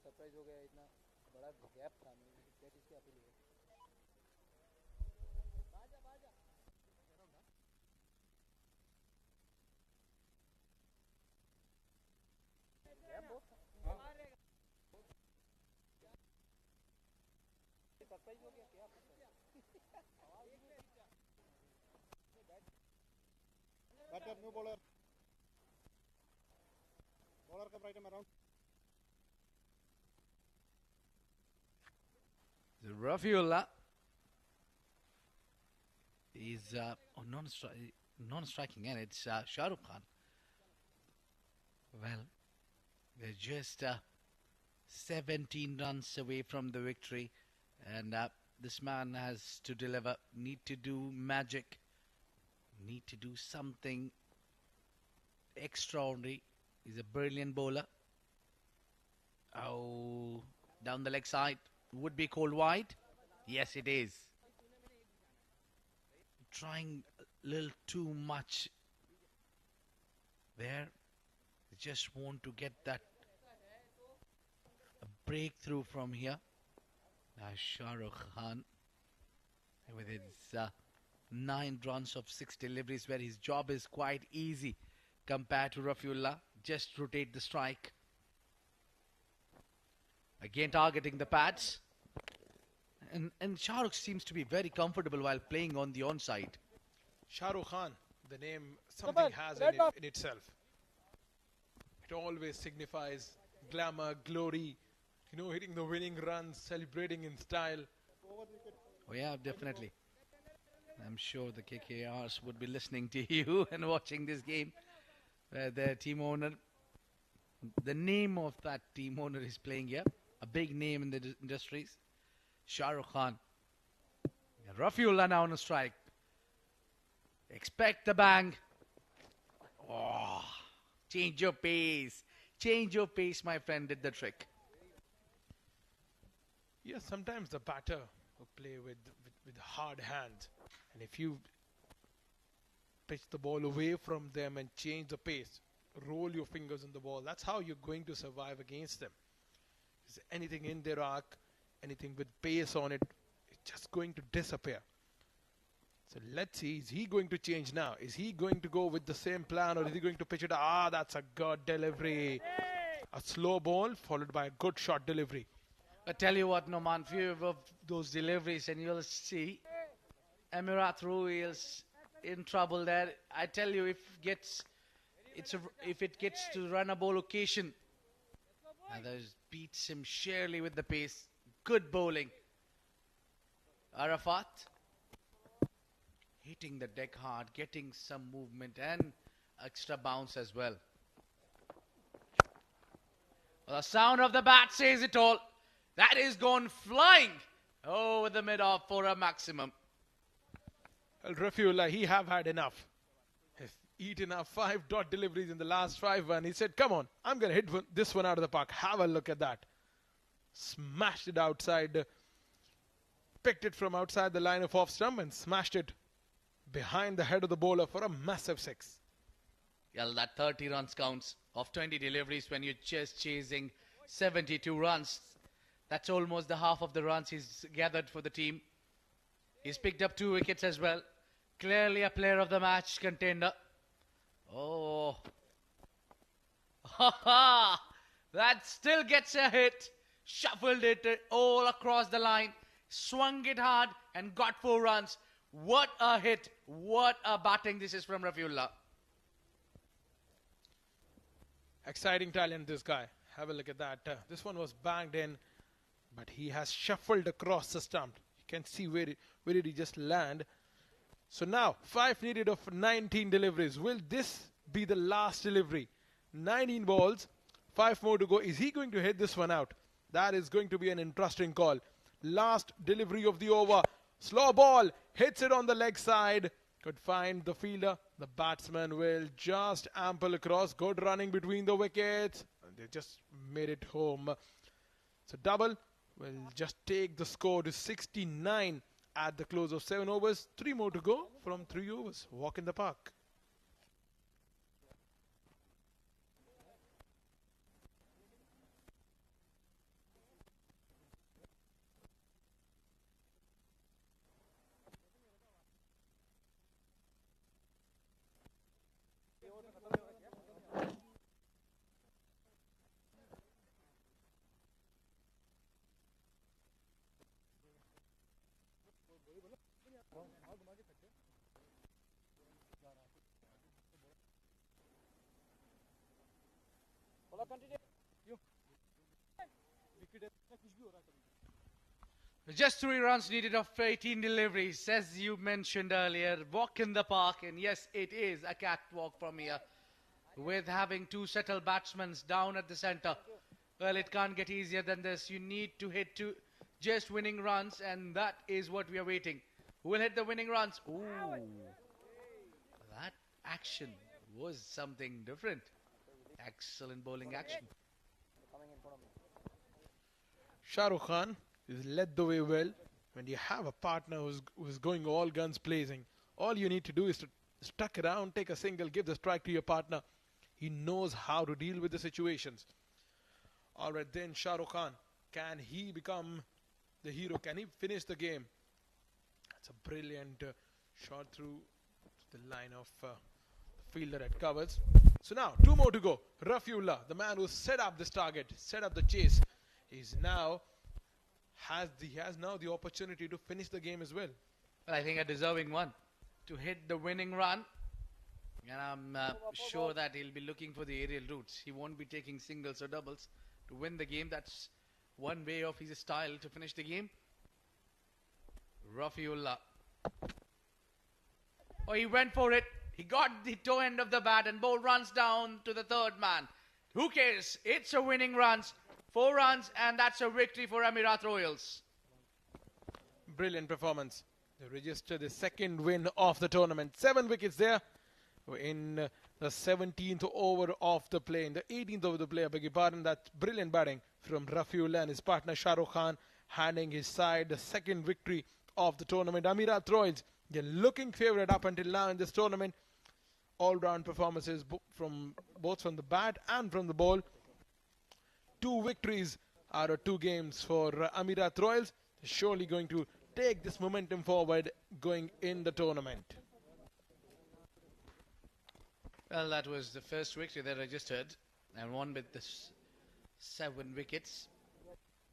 Surprise हो गया इतना बड़ा gap था क्या चीज़ की appeal है surprise हो गया क्या batter new bowler bowler come right around Rafiullah is non-striking, and it's Shah Rukh Khan. Well, they're just 17 runs away from the victory, and this man has to deliver. Need to do magic. Need to do something extraordinary. He's a brilliant bowler. Oh, down the leg side. Would be called wide. Yes, it is. Trying a little too much there. They just want to get that a breakthrough from here. Now Shah Rukh Khan with his 9 runs of 6 deliveries, where his job is quite easy compared to Rafiullah. Just rotate the strike. Again targeting the pads. And Shah Rukh seems to be very comfortable while playing on the onside. Shah Rukh Khan, the name something has in itself. It always signifies glamour, glory, hitting the winning runs, celebrating in style. Oh yeah, definitely. I'm sure the KKRs would be listening to you and watching this game. Their team owner, the name of that team owner is playing here. A big name in the industries. Shah Rukh Khan. Rafiullah now on a strike. Expect the bang. Oh, change your pace. Change your pace, my friend, did the trick. Yes, sometimes the batter will play with hard hands. And if you pitch the ball away from them and change the pace, roll your fingers on the ball, that's how you're going to survive against them. Is anything in their arc, anything with pace on it, it's just going to disappear. So let's see, is he going to change now? Is he going to go with the same plan, or is he going to pitch it? That's a good delivery. A slow ball followed by a good short delivery. I tell you what, Noman, few of those deliveries and you'll see Amerat Royals in trouble there. I tell you, if it gets to run a ball occasion, others beats him sheerly with the pace. Good bowling. Arafat hitting the deck hard, getting some movement and extra bounce as well. Well, the sound of the bat says it all. That is gone flying over the mid-off for a maximum. Well, Rafiullah, he have had enough. He's eaten up 5 dot deliveries in the last 5, and he said, come on, I'm going to hit this one out of the park. Have a look at that. Smashed it outside. Picked it from outside the line of off stump and smashed it behind the head of the bowler for a massive 6. Yeah, that 30 runs counts of 20 deliveries when you're just chasing 72 runs. That's almost the half of the runs he's gathered for the team. He's picked up 2 wickets as well. Clearly a player of the match contender. Oh. Ha ha! That still gets a hit. Shuffled it all across the line. Swung it hard and got 4 runs. What a hit. What a batting this is from Rafiullah. Exciting talent, this guy. Have a look at that. This one was banged in. but he has shuffled across the stump. You can see where did he just land. So now 5 needed of 19 deliveries. Will this be the last delivery? 19 balls, 5 more to go. Is he going to hit this one out? That is going to be an interesting call. Last delivery of the over. Slow ball, hits it on the leg side. Could find the fielder. The batsman will just ample across. Good running between the wickets. And they just made it home. So double will just take the score to 69 at the close of 7 overs. 3 more to go from 3 overs. Walk in the park. Just 3 runs needed of 18 deliveries, as you mentioned earlier. Walk in the park, and yes, it is a catwalk from here. With having 2 settled batsmen down at the centre, well, it can't get easier than this. You need to hit 2 just winning runs, and that is what we are waiting. Who will hit the winning runs? Ooh, that action was something different. Excellent bowling action. Shah Rukh Khan is led the way well. When you have a partner who's going all guns blazing, all you need to do is to stuck around, take a single, give the strike to your partner. He knows how to deal with the situations. All right, then Shah Rukh Khan, can he become the hero? Can he finish the game? That's a brilliant shot through the line of the fielder at covers. So now 2 more to go. Rafiullah, the man who set up this target, set up the chase, is now has now the opportunity to finish the game as well. Well, I think a deserving one to hit the winning run. And I'm sure that he'll be looking for the aerial routes. He won't be taking singles or doubles to win the game. That's one way of his style to finish the game. Rafiullah. Oh, he went for it. He got the toe end of the bat, and ball runs down to the third man. Who cares? It's a winning runs. 4 runs, and that's a victory for Amerat Royals. Brilliant performance. They register the 2nd win of the tournament. 7 wickets there in the 17th over of the play. In the 18th over the play, I beg your pardon. That's brilliant batting from Rafiullah and his partner Shah Rukh Khan, handing his side the 2nd victory of the tournament. Amerat Royals, they're looking favourite up until now in this tournament. All-round performances both from the bat and from the ball. 2 victories out of 2 games for Amerat Royals. They're surely going to take this momentum forward going in the tournament. Well, that was the first victory they registered, and won with the 7 wickets.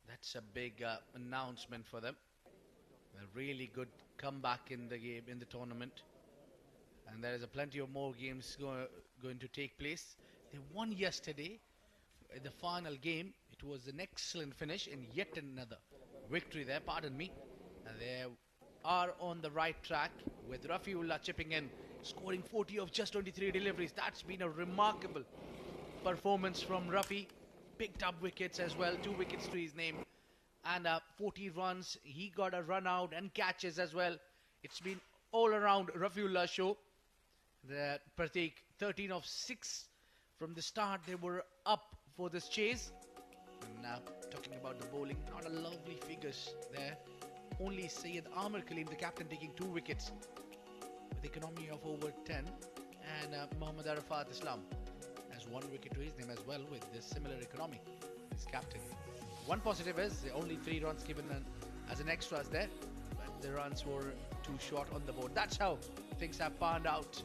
That's a big announcement for them. A really good comeback in the game, in the tournament. And there is plenty of more games going to take place. They won yesterday. In the final game, it was an excellent finish and yet another victory there, pardon me. And they are on the right track with Rafiullah chipping in, scoring 40 of just 23 deliveries. That's been a remarkable performance from Rafi. Picked up wickets as well, 2 wickets to his name. And 40 runs, he got a run out and catches as well. It's been all around Rafiullah show. The Pratik, 13 of 6 from the start. They were up for this chase. And now talking about the bowling, not a lovely figures there. Only Syed Amir Kaleem, the captain, taking 2 wickets with economy of over 10, and Mohammad Arafat Islam has 1 wicket to his name as well with this similar economy. His captain. One positive is only 3 runs given as an extras there, but the runs were too short on the board. That's how things have panned out.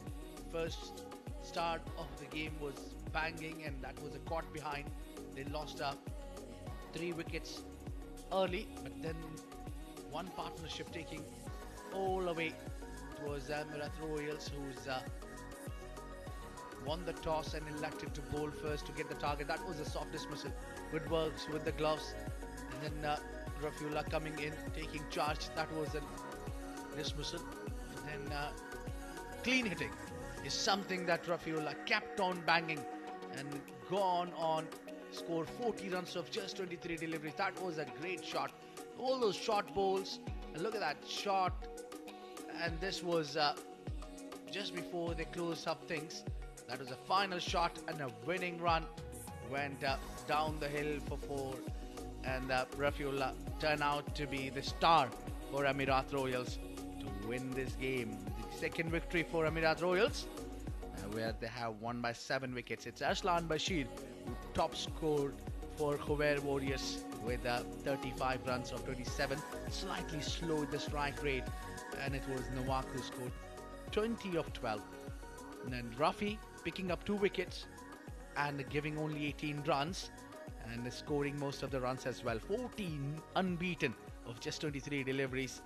First start of the game was banging, and that was a caught behind. They lost 3 wickets early, but then one partnership taking all away. It was Amerat Royals who's won the toss and elected to bowl first to get the target. That was a soft dismissal. Good works with the gloves. And then Rafiullah coming in, taking charge. That was a dismissal. And then clean hitting is something that Rafiullah kept on banging and gone on. Scored 40 runs of just 23 deliveries. That was a great shot. All those short bowls. And look at that shot. And this was just before they closed up things. That was a final shot and a winning run. Went down the hill for 4. And Rafiullah turned out to be the star for Amerat Royals to win this game. The second victory for Amerat Royals, where they have won by 7 wickets. It's Arslan Bashir who top scored for Khuwair Warriors with 35 runs of 27. Slightly slowed the strike rate, and it was Nawak who scored 20 of 12. And then Rafi picking up 2 wickets and giving only 18 runs and scoring most of the runs as well. 14 unbeaten of just 23 deliveries.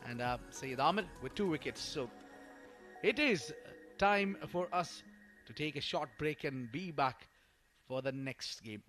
And Syed Amir with 2 wickets. So it is time for us to take a short break and be back for the next game.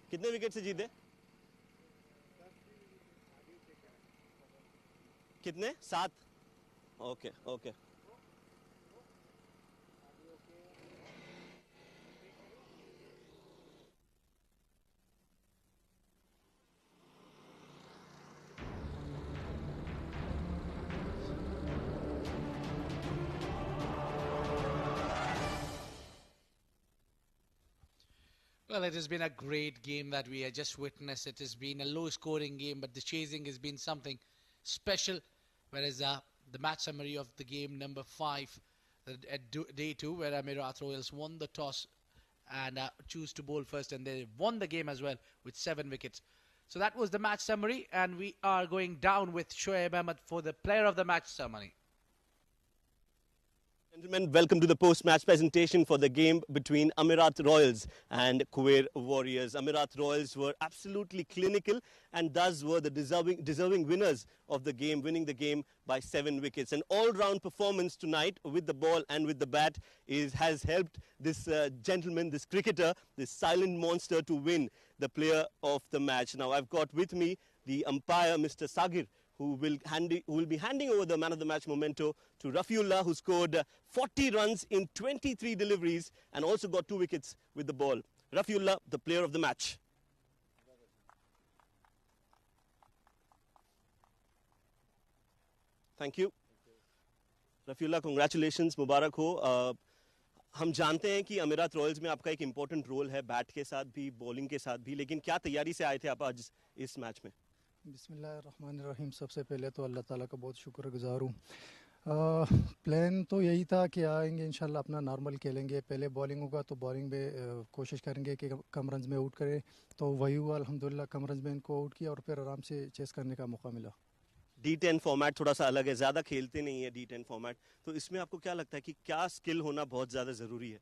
कितने wicket से जीते? कितने? 7. Okay okay. Well, it has been a great game that we have just witnessed. It has been a low-scoring game, but the chasing has been something special. Whereas the match summary of the game number 5 at day 2, where Amerat Royals won the toss and choose to bowl first, and they won the game as well with 7 wickets. So that was the match summary, and we are going down with Shoaib Ahmed for the player of the match ceremony. Gentlemen, welcome to the post-match presentation for the game between Amerat Royals and Khuwair Warriors. Amerat Royals were absolutely clinical and thus were the deserving winners of the game, winning the game by 7 wickets. An all-round performance tonight with the ball and with the bat has helped this gentleman, this cricketer, this silent monster to win the player of the match. Now I've got with me the umpire, Mr. Sagir, who will be handing over the man of the match memento to Rafiullah, who scored 40 runs in 23 deliveries and also got 2 wickets with the ball. Rafiullah, the player of the match. Thank you. Rafiullah, congratulations, मुबारक हो. हम जानते हैं कि अमीरात Royals में आपका एक important role है, बैट के साथ भी, बॉलिंग के साथ भी, लेकिन क्या तैयारी से आए थे आप आज इस मैच में? बिस्मिल्लाहिर्रहमानिर्रहीम. सबसे पहले तो अल्लाह ताला का बहुत शुक्रगुजार हूँ. प्लान तो यही था कि आएंगे इंशाल्लाह अपना नॉर्मल खेलेंगे. पहले बॉलिंग होगा तो बॉलिंग में कोशिश करेंगे कि कम रन्स में आउट करें. तो वही हुआ अल्हम्दुलिल्लाह, कम रन्स में इनको आउट किया और फिर आराम से चेस करने का मौका मिला. D10 फॉर्मेट थोड़ा सा अलग है, ज़्यादा खेलते नहीं है D10 फॉर्मेट, तो इसमें आपको क्या लगता है कि क्या स्किल होना बहुत ज़्यादा ज़रूरी है?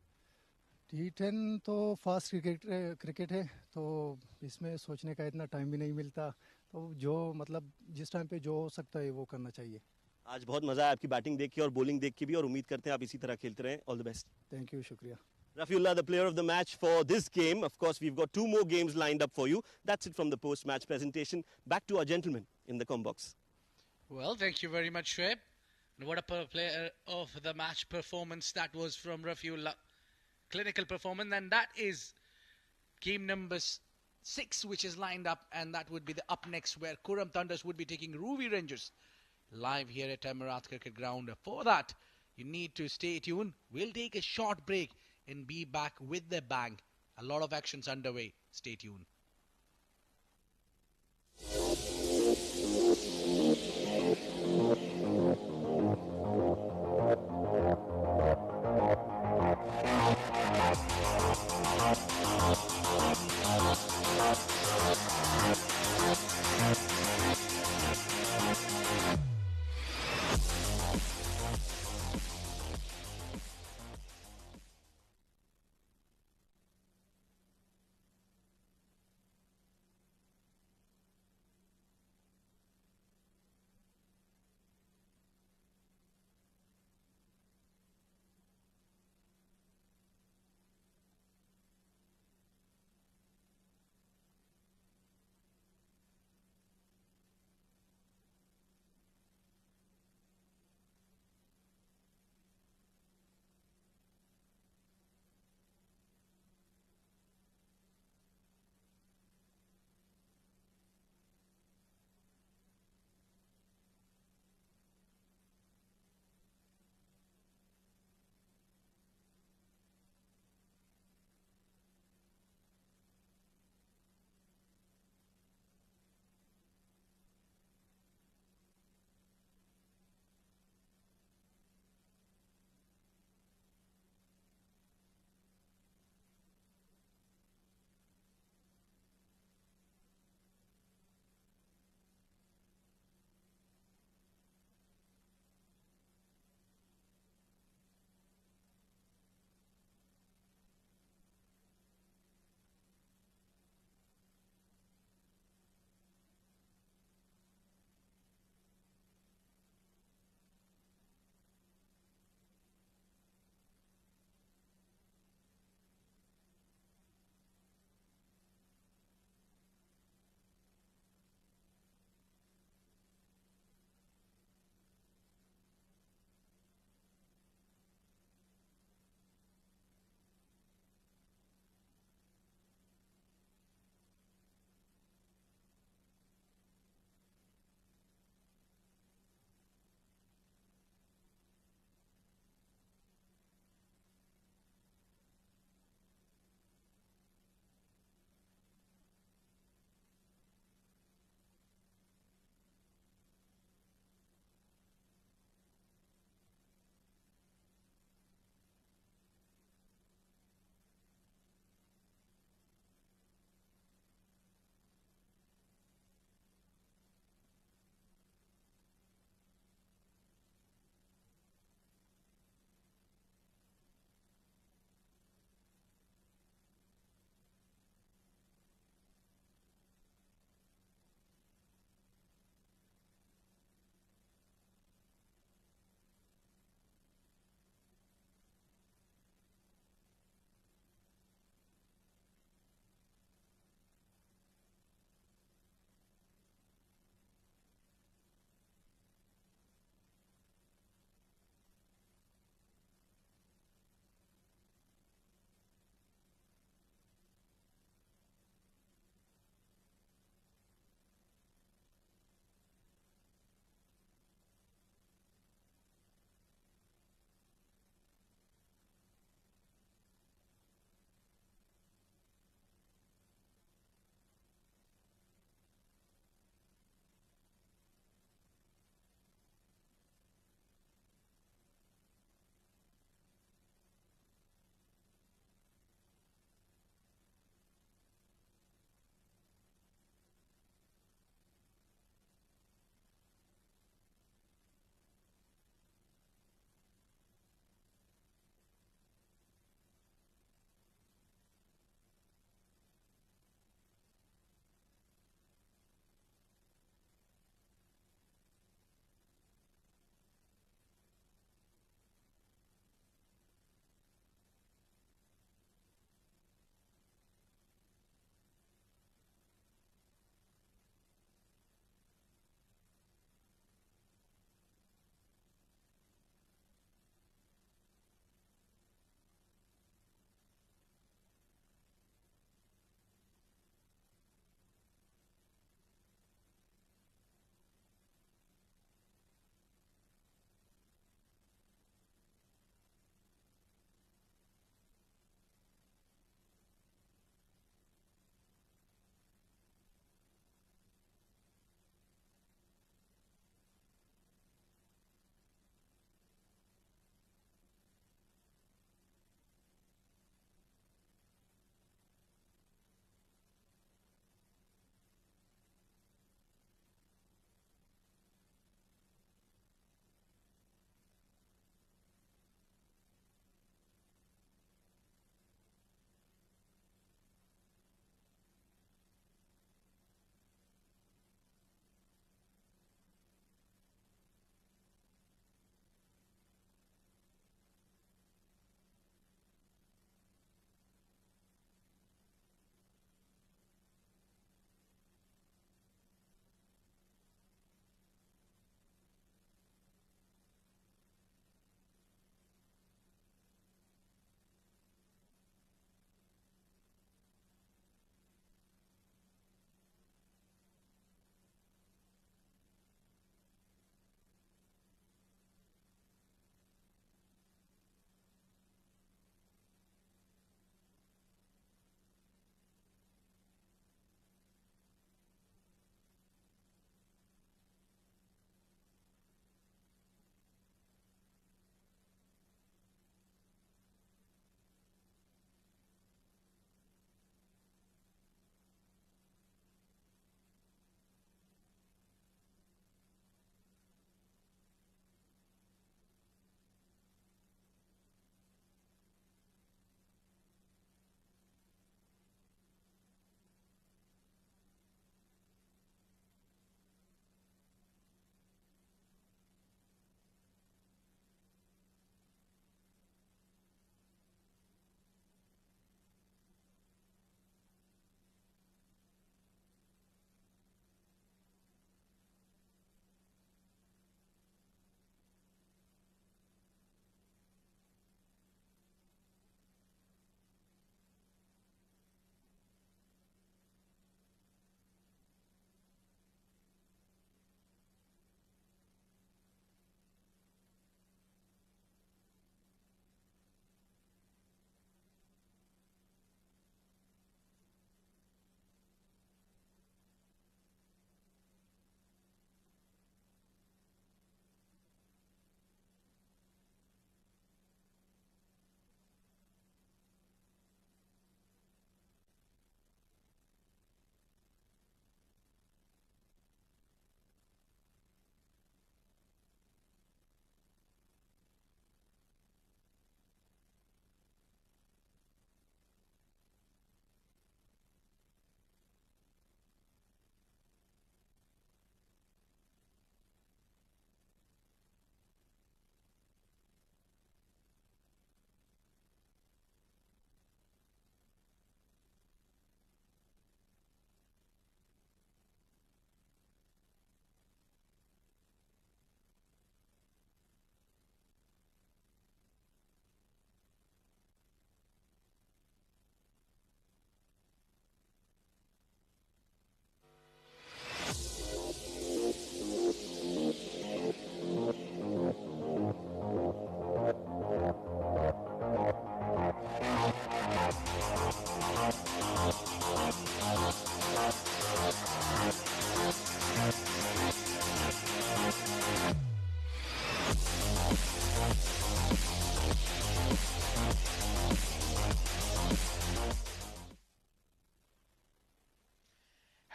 D10 तो फास्ट क्रिकेट है, तो इसमें सोचने का इतना टाइम भी नहीं मिलता. तो जो मतलब जिस टाइम पे जो हो सकता है वो करना चाहिए. आज बहुत मजा आया आपकी बैटिंग देख के और बॉलिंग देख के भी, और उम्मीद करते हैं आप इसी तरह खेलते रहें. All the best. Thank you, शुक्रिया. Rafiullah, the player of the match for this game. Of course, we've got 2 more games lined up for you. That's it from the post-match presentation. Back to our gentlemen in the com box. Well, thank you very much, Shoaib. And what a player of the match performance that was from Rafiullah. Clinical performance, and that is game number 6, which is lined up, and that would be the up next, where Kurram Thunders would be taking Ruby Rangers live here at Amerat Cricket Ground. For that, you need to stay tuned. We'll take a short break and be back with the bang. A lot of actions underway. Stay tuned.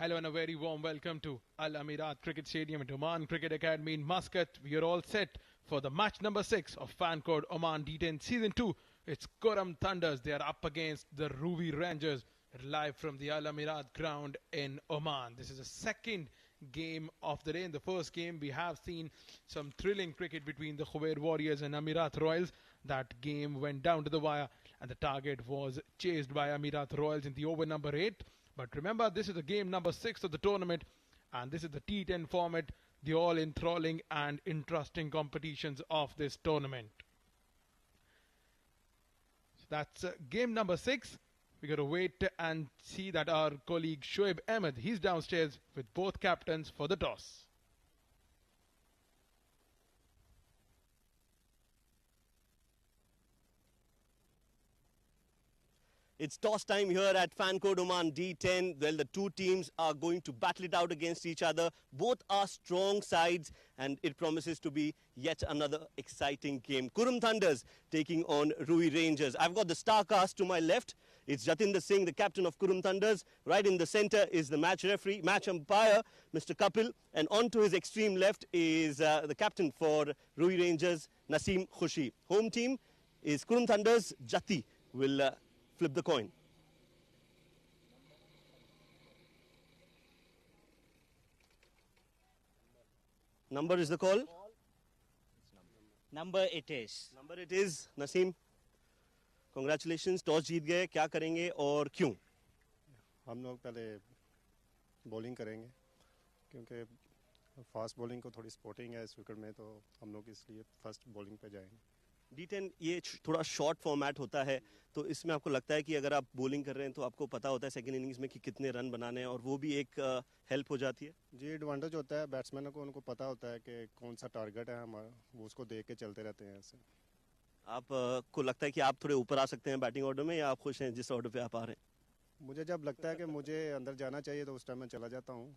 Hello and a very warm welcome to Al Amirat Cricket Stadium at Oman Cricket Academy in Muscat. We are all set for the match number 6 of fan code Oman D10 Season 2. It's Kurram Thunders. They are up against the Ruby Rangers, live from the Al Amirat ground in Oman. This is the second game of the day. In the first game, we have seen some thrilling cricket between the Khuwair Warriors and Amirat Royals. That game went down to the wire and the target was chased by Amirat Royals in the over number 8. But remember, this is the game number 6 of the tournament, and this is the T10 format, the all enthralling and interesting competitions of this tournament. So that's game number 6. We got to wait and see that our colleague Shoaib Ahmed, he's downstairs with both captains for the toss. It's toss time here at fan code Oman D10. Well, the two teams are going to battle it out against each other. Both are strong sides and it promises to be yet another exciting game. Kurram Thunders taking on Ruby Rangers. I've got the star cast to my left. It's Jatinder Singh, the captain of Kurram Thunders. Right in the center is the match referee, match umpire, Mr. Kapil. And on to his extreme left is the captain for Ruby Rangers, Naseem Khushi. Home team is Kurram Thunders. Jati will flip the coin. Number is the call? Number it is. Number it is. Naseem, congratulations. Toss जीत गए. क्या करेंगे और क्यों? हम लोग पहले bowling करेंगे क्योंकि फास्ट बॉलिंग को थोड़ी स्पोर्टिंग है इस विकेट में, तो हम लोग इसलिए फर्स्ट बॉलिंग पे जाएंगे. D10 ये थोड़ा शॉर्ट फॉर्मेट होता है, तो इसमें आपको लगता है कि अगर आप बॉलिंग कर रहे हैं तो आपको पता होता है सेकंड इनिंग्स में कि कितने रन बनाने हैं, और वो भी एक हेल्प हो जाती है. जी, एडवांटेज होता है बैट्समैनों को, उनको पता होता है कि कौन सा टारगेट है हमारा, वो उसको देख के चलते रहते हैं ऐसे. आप को लगता है कि आप थोड़े ऊपर आ सकते हैं बैटिंग ऑर्डर में, या आप खुश हैं जिस ऑर्डर पे आप आ रहे हैं? मुझे जब लगता है कि मुझे अंदर जाना चाहिए तो उस टाइम मैं चला जाता हूँ,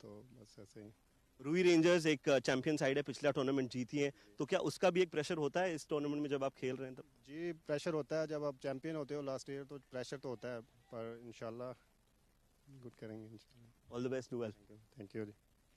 तो बस ऐसे ही. रूबी रेंजर्स एक चैंपियन साइड है, पिछला टूर्नामेंट जीती है, तो क्या उसका भी एक प्रेशर होता है इस टूर्नामेंट में जब आप खेल रहे हैं तब? जी, प्रेशर होता है. जब आप चैंपियन होते हो लास्ट ईयर तो प्रेशर तो होता है, पर इंशाल्लाह गुड करेंगे. All the best. Do well. Thank you ji.